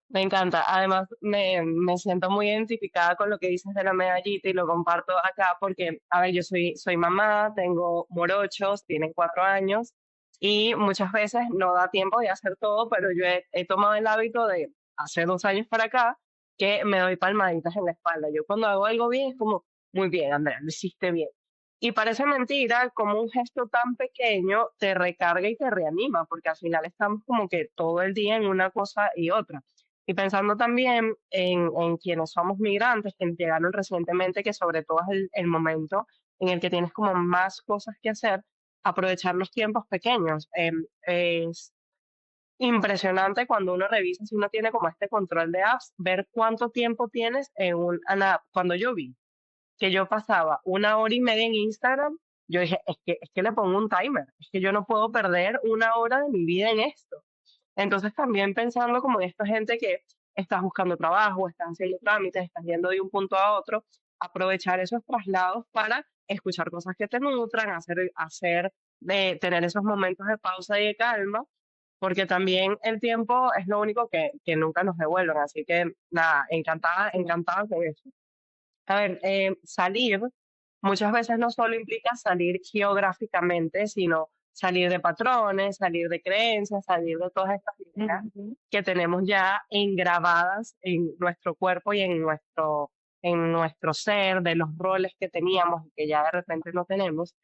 Me encanta. Además, me siento muy identificada con lo que dices de la medallita y lo comparto acá porque, a ver, yo soy mamá, tengo morochos, tienen 4 años y muchas veces no da tiempo de hacer todo, pero yo he tomado el hábito de hace 2 años para acá que me doy palmaditas en la espalda. Yo cuando hago algo bien es como, muy bien, Andrea, lo hiciste bien. Y parece mentira como un gesto tan pequeño te recarga y te reanima, porque al final estamos como que todo el día en una cosa y otra. Y pensando también en quienes somos migrantes, que llegaron recientemente, que sobre todo es el momento en el que tienes como más cosas que hacer, aprovechar los tiempos pequeños. Es impresionante cuando uno revisa, si uno tiene como este control de apps, ver cuánto tiempo tienes en una app. Cuando yo vi que yo pasaba 1 hora y media en Instagram, yo dije, es que le pongo un timer, es que yo no puedo perder 1 hora de mi vida en esto. Entonces también pensando como en esta gente que estás buscando trabajo, estás haciendo trámites, estás yendo de un punto a otro, aprovechar esos traslados para escuchar cosas que te nutran, tener esos momentos de pausa y de calma, porque también el tiempo es lo único que nunca nos devuelven. Así que nada, encantada, encantada con eso. A ver, salir muchas veces no solo implica salir geográficamente, sino salir de patrones, salir de creencias, salir de todas estas ideas Ujú. que tenemos ya engravadas en nuestro cuerpo y en nuestro ser, de los roles que teníamos y que ya de repente no tenemos.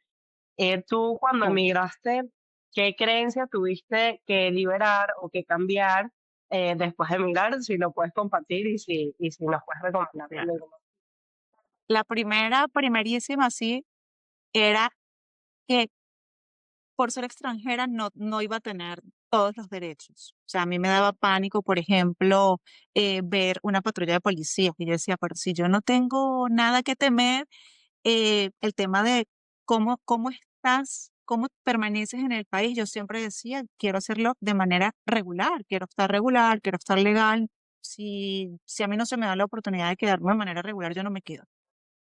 Tú cuando emigraste, ¿qué creencia tuviste que liberar o que cambiar después de emigrar? Si lo puedes compartir y si nos puedes recomendar Claro. también. La primera, primerísima, sí, era que por ser extranjera no iba a tener todos los derechos. O sea, a mí me daba pánico, por ejemplo, ver una patrulla de policía. Y yo decía, pero si yo no tengo nada que temer, el tema de cómo estás, cómo permaneces en el país, yo siempre decía, quiero hacerlo de manera regular, quiero estar legal. Si a mí no se me da la oportunidad de quedarme de manera regular, yo no me quedo.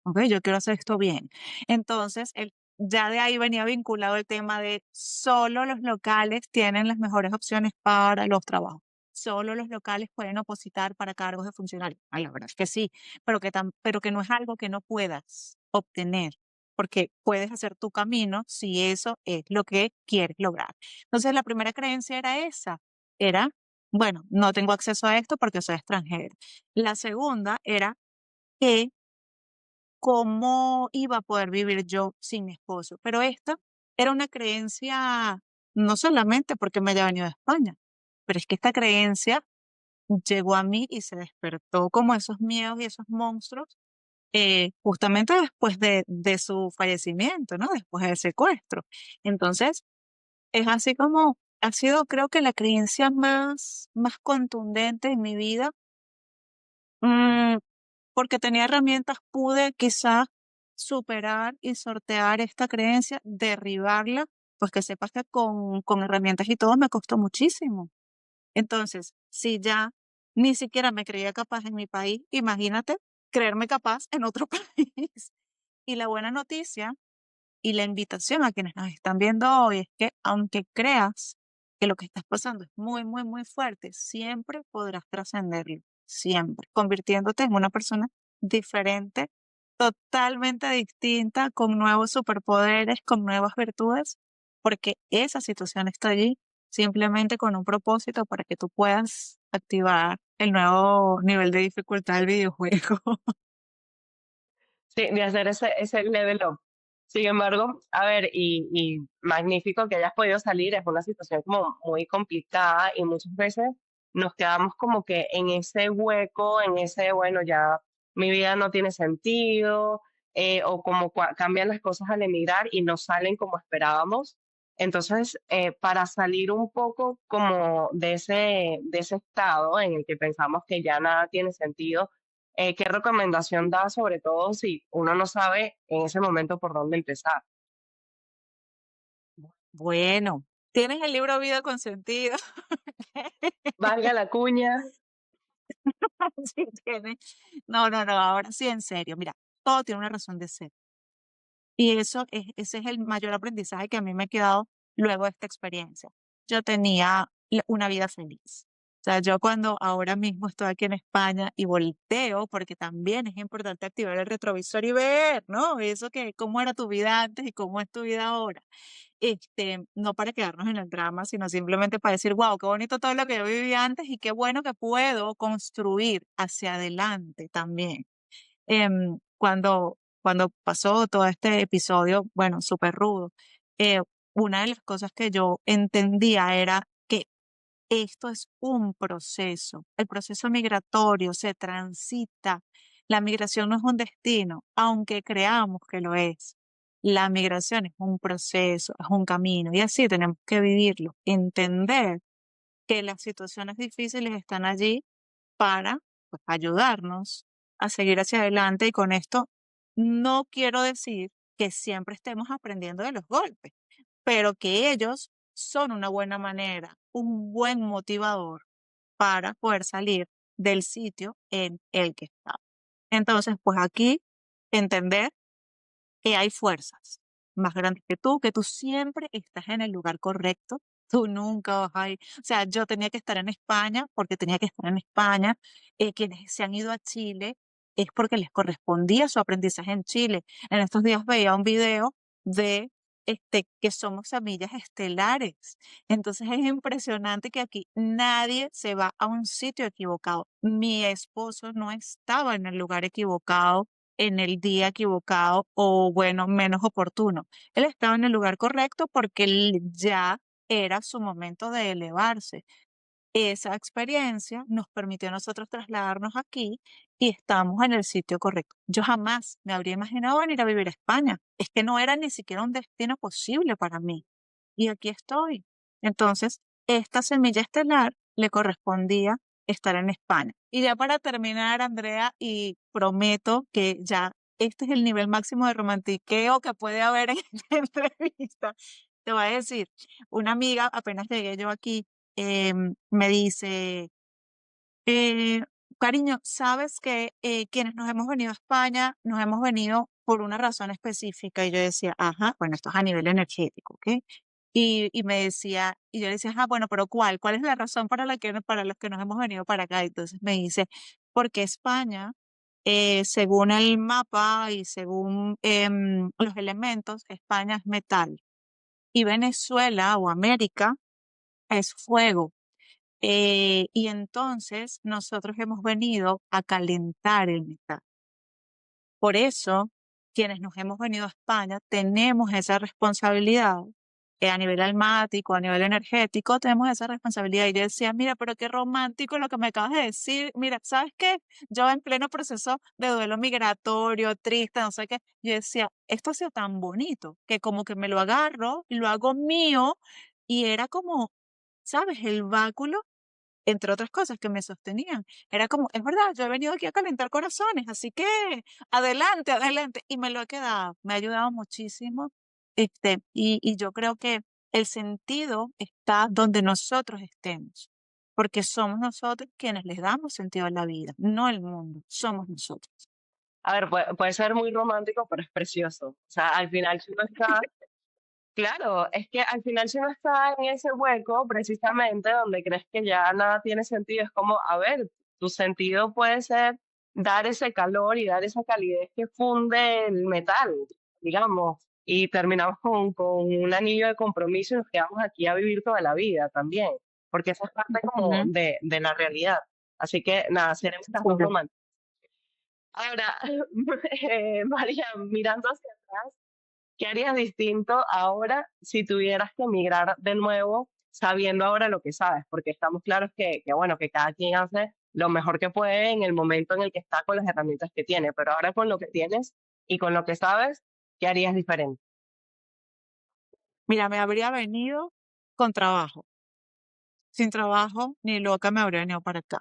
Ok, yo quiero hacer esto bien. Entonces, ya de ahí venía vinculado el tema de solo los locales tienen las mejores opciones para los trabajos. Solo los locales pueden opositar para cargos de funcionario. Ay, la verdad es que sí, pero que no es algo que no puedas obtener, porque puedes hacer tu camino si eso es lo que quieres lograr. Entonces, la primera creencia era esa, era, bueno, no tengo acceso a esto porque soy extranjera. La segunda era que cómo iba a poder vivir yo sin mi esposo. Pero esta era una creencia, no solamente porque me haya venido de España, pero es que esta creencia llegó a mí y se despertó como esos miedos y esos monstruos justamente después de su fallecimiento, ¿no? Después del secuestro. Entonces, es así como ha sido, creo que la creencia más contundente en mi vida. Mm, Porque tenía herramientas, pude quizás superar y sortear esta creencia, derribarla, pues que sepas que con herramientas y todo me costó muchísimo. Entonces, si ya ni siquiera me creía capaz en mi país, imagínate creerme capaz en otro país. Y la buena noticia y la invitación a quienes nos están viendo hoy es que aunque creas que lo que estás pasando es muy, muy, muy fuerte, siempre podrás trascenderlo, siempre, convirtiéndote en una persona diferente, totalmente distinta, con nuevos superpoderes, con nuevas virtudes, porque esa situación está allí simplemente con un propósito para que tú puedas activar el nuevo nivel de dificultad del videojuego. Sí, de hacer ese level up. Sin embargo, a ver, y magnífico que hayas podido salir, es una situación como muy complicada y muchas veces nos quedamos como que en ese hueco, en ese, bueno, ya mi vida no tiene sentido, o como cambian las cosas al emigrar y no salen como esperábamos. Entonces, para salir un poco como de ese estado en el que pensamos que ya nada tiene sentido, ¿qué recomendación da, sobre todo si uno no sabe en ese momento por dónde empezar? Bueno, tienes el libro Vida con sentido. Valga la cuña. Sí, tiene. No, no, no, ahora sí, en serio, mira, todo tiene una razón de ser. Y ese es el mayor aprendizaje que a mí me ha quedado luego de esta experiencia. Yo tenía una vida feliz. O sea, yo cuando ahora mismo estoy aquí en España y volteo, porque también es importante activar el retrovisor y ver, ¿no? Eso que, cómo era tu vida antes y cómo es tu vida ahora. No para quedarnos en el drama, sino simplemente para decir, wow, qué bonito todo lo que yo viví antes y qué bueno que puedo construir hacia adelante también. Cuando pasó todo este episodio, bueno, súper rudo, eh, una de las cosas que yo entendía era que esto es un proceso. El proceso migratorio se transita. La migración no es un destino, aunque creamos que lo es. La migración es un proceso, es un camino, y así tenemos que vivirlo. Entender que las situaciones difíciles están allí para, pues, ayudarnos a seguir hacia adelante, y con esto no quiero decir que siempre estemos aprendiendo de los golpes, pero que ellos son una buena manera, un buen motivador para poder salir del sitio en el que estamos. Entonces, pues aquí entender que hay fuerzas más grandes que tú siempre estás en el lugar correcto, tú nunca vas a ir. O sea, yo tenía que estar en España porque tenía que estar en España. Quienes se han ido a Chile es porque les correspondía su aprendizaje en Chile. En estos días veía un video de que somos semillas estelares. Entonces es impresionante que aquí nadie se va a un sitio equivocado. Mi esposo no estaba en el lugar equivocado en el día equivocado o, bueno, menos oportuno. Él estaba en el lugar correcto porque él ya era su momento de elevarse. Esa experiencia nos permitió a nosotros trasladarnos aquí y estamos en el sitio correcto. Yo jamás me habría imaginado venir a vivir a España. Es que no era ni siquiera un destino posible para mí. Y aquí estoy. Entonces, esta semilla estelar le correspondía estar en España. Y ya para terminar, Andrea, y prometo que ya este es el nivel máximo de romantiqueo que puede haber en esta entrevista. Te voy a decir, una amiga, apenas llegué yo aquí, me dice, eh, cariño, sabes que quienes nos hemos venido a España, nos hemos venido por una razón específica. Y yo decía, ajá, bueno, esto es a nivel energético, ¿ok? Y me decía, y yo le decía, ah, bueno, pero ¿cuál? ¿Cuál es la razón para para los que nos hemos venido para acá? Entonces me dice, porque España, según el mapa y según los elementos, España es metal y Venezuela o América es fuego. Y entonces nosotros hemos venido a calentar el metal. Por eso, quienes nos hemos venido a España tenemos esa responsabilidad. A nivel almático, a nivel energético, tenemos esa responsabilidad. Y yo decía, mira, pero qué romántico lo que me acabas de decir. Mira, ¿sabes qué? Yo en pleno proceso de duelo migratorio, triste, no sé qué, yo decía, esto ha sido tan bonito que como que me lo agarro, lo hago mío, y era como, ¿sabes? El báculo entre otras cosas que me sostenían. Era como, es verdad, yo he venido aquí a calentar corazones, así que adelante, adelante. Y me lo he quedado, me ha ayudado muchísimo. Y yo creo que el sentido está donde nosotros estemos, porque somos nosotros quienes les damos sentido a la vida, no el mundo, somos nosotros. A ver, puede ser muy romántico, pero es precioso. O sea, al final si uno está, claro, es que al final si uno está en ese hueco, precisamente donde crees que ya nada tiene sentido, es como, a ver, tu sentido puede ser dar ese calor y dar esa calidez que funde el metal, digamos, y terminamos con un anillo de compromiso y nos quedamos aquí a vivir toda la vida también, porque esa es parte como Ujú. de la realidad. Así que nada, seremos las dos Correcto. románticas. Ahora, María, mirando hacia atrás, ¿qué harías distinto ahora si tuvieras que emigrar de nuevo, sabiendo ahora lo que sabes? Porque estamos claros bueno, que cada quien hace lo mejor que puede en el momento en el que está con las herramientas que tiene, pero ahora con lo que tienes y con lo que sabes, ¿qué harías diferente? Mira, me habría venido con trabajo. Sin trabajo, ni loca me habría venido para acá.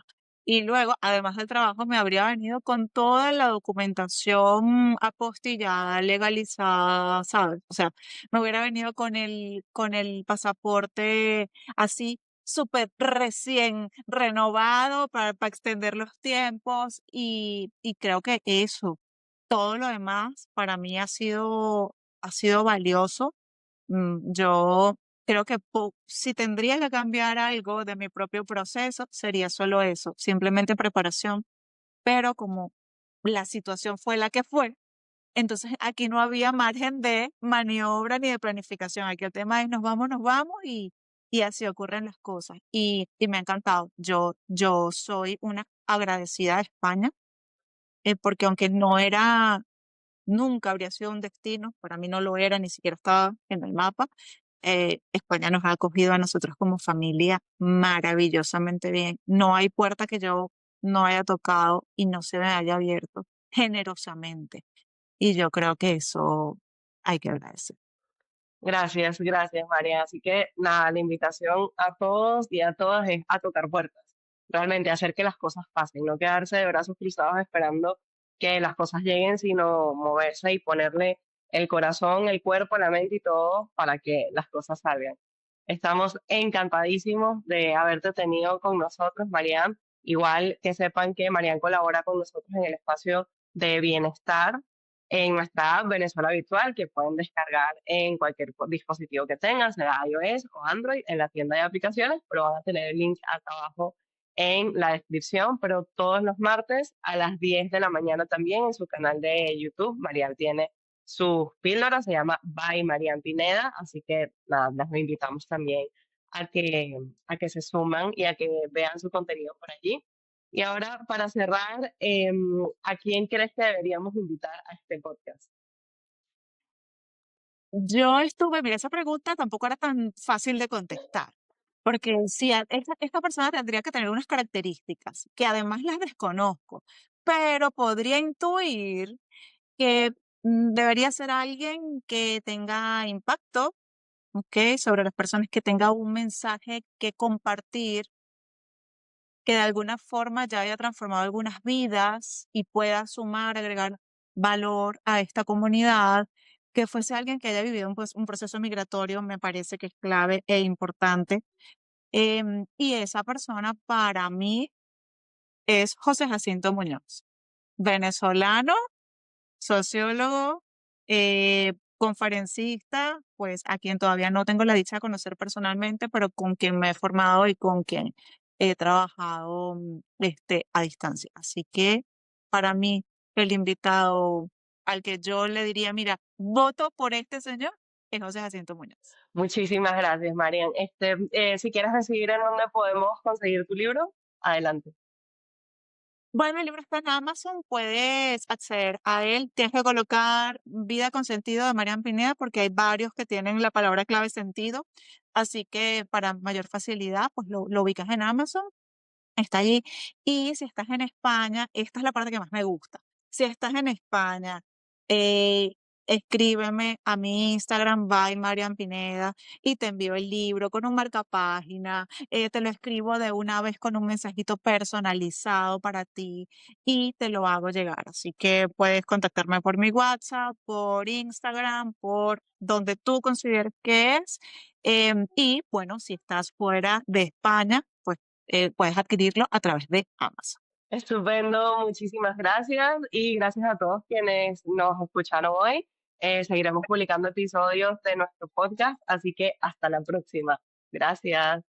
Y luego, además del trabajo, me habría venido con toda la documentación apostillada, legalizada, ¿sabes? O sea, me hubiera venido con el pasaporte así súper recién renovado para extender los tiempos y creo que eso, todo lo demás para mí ha sido valioso. Yo creo que si tendría que cambiar algo de mi propio proceso, sería solo eso, simplemente preparación. Pero como la situación fue la que fue, entonces aquí no había margen de maniobra ni de planificación. Aquí el tema es nos vamos y así ocurren las cosas. Y me ha encantado. Yo soy una agradecida de España, porque aunque no era, nunca habría sido un destino, para mí no lo era, ni siquiera estaba en el mapa. España nos ha acogido a nosotros como familia maravillosamente bien. No hay puerta que yo no haya tocado y no se me haya abierto generosamente. Y yo creo que eso hay que agradecer. Gracias, gracias, María. Así que nada, la invitación a todos y a todas es a tocar puertas. Realmente hacer que las cosas pasen, no quedarse de brazos cruzados esperando que las cosas lleguen, sino moverse y ponerle el corazón, el cuerpo, la mente y todo para que las cosas salgan. Estamos encantadísimos de haberte tenido con nosotros, Marian. Igual que sepan que Marian colabora con nosotros en el espacio de bienestar en nuestra app Venezuela Virtual, que pueden descargar en cualquier dispositivo que tengan, sea iOS o Android, en la tienda de aplicaciones, pero van a tener el link acá abajo en la descripción, pero todos los martes a las 10 de la mañana también en su canal de YouTube. Marian tiene sus píldoras, se llama By Marian Pineda, así que nada, las invitamos también a que, a que se suman y a que vean su contenido por allí. Y ahora, para cerrar, ¿a quién crees que deberíamos invitar a este podcast? Mira, esa pregunta tampoco era tan fácil de contestar, porque si esta persona tendría que tener unas características que además las desconozco, pero podría intuir que debería ser alguien que tenga impacto, ¿ok? Sobre las personas, que tenga un mensaje que compartir, que de alguna forma ya haya transformado algunas vidas y pueda sumar, agregar valor a esta comunidad, que fuese alguien que haya vivido un proceso migratorio, me parece que es clave e importante. Y esa persona para mí es José Jacinto Muñoz, venezolano, sociólogo, conferencista, pues a quien todavía no tengo la dicha de conocer personalmente, pero con quien me he formado y con quien he trabajado a distancia. Así que para mí, el invitado al que yo le diría, mira, voto por este señor, es José Jacinto Muñoz. Muchísimas gracias, Marian. Si quieres decidir en dónde podemos conseguir tu libro, adelante. Bueno, el libro está en Amazon, puedes acceder a él. Tienes que colocar Vida con Sentido de Marian Pineda porque hay varios que tienen la palabra clave sentido. Así que para mayor facilidad, pues lo ubicas en Amazon, está allí. Y si estás en España, esta es la parte que más me gusta. Si estás en España, eh, escríbeme a mi Instagram, by Marian Pineda, y te envío el libro con un marcapágina. Te lo escribo de una vez con un mensajito personalizado para ti y te lo hago llegar. Así que puedes contactarme por mi WhatsApp, por Instagram, por donde tú consideres que es. Y bueno, si estás fuera de España, pues puedes adquirirlo a través de Amazon. Estupendo, muchísimas gracias y gracias a todos quienes nos escucharon hoy. Seguiremos publicando episodios de nuestro podcast, así que hasta la próxima. Gracias.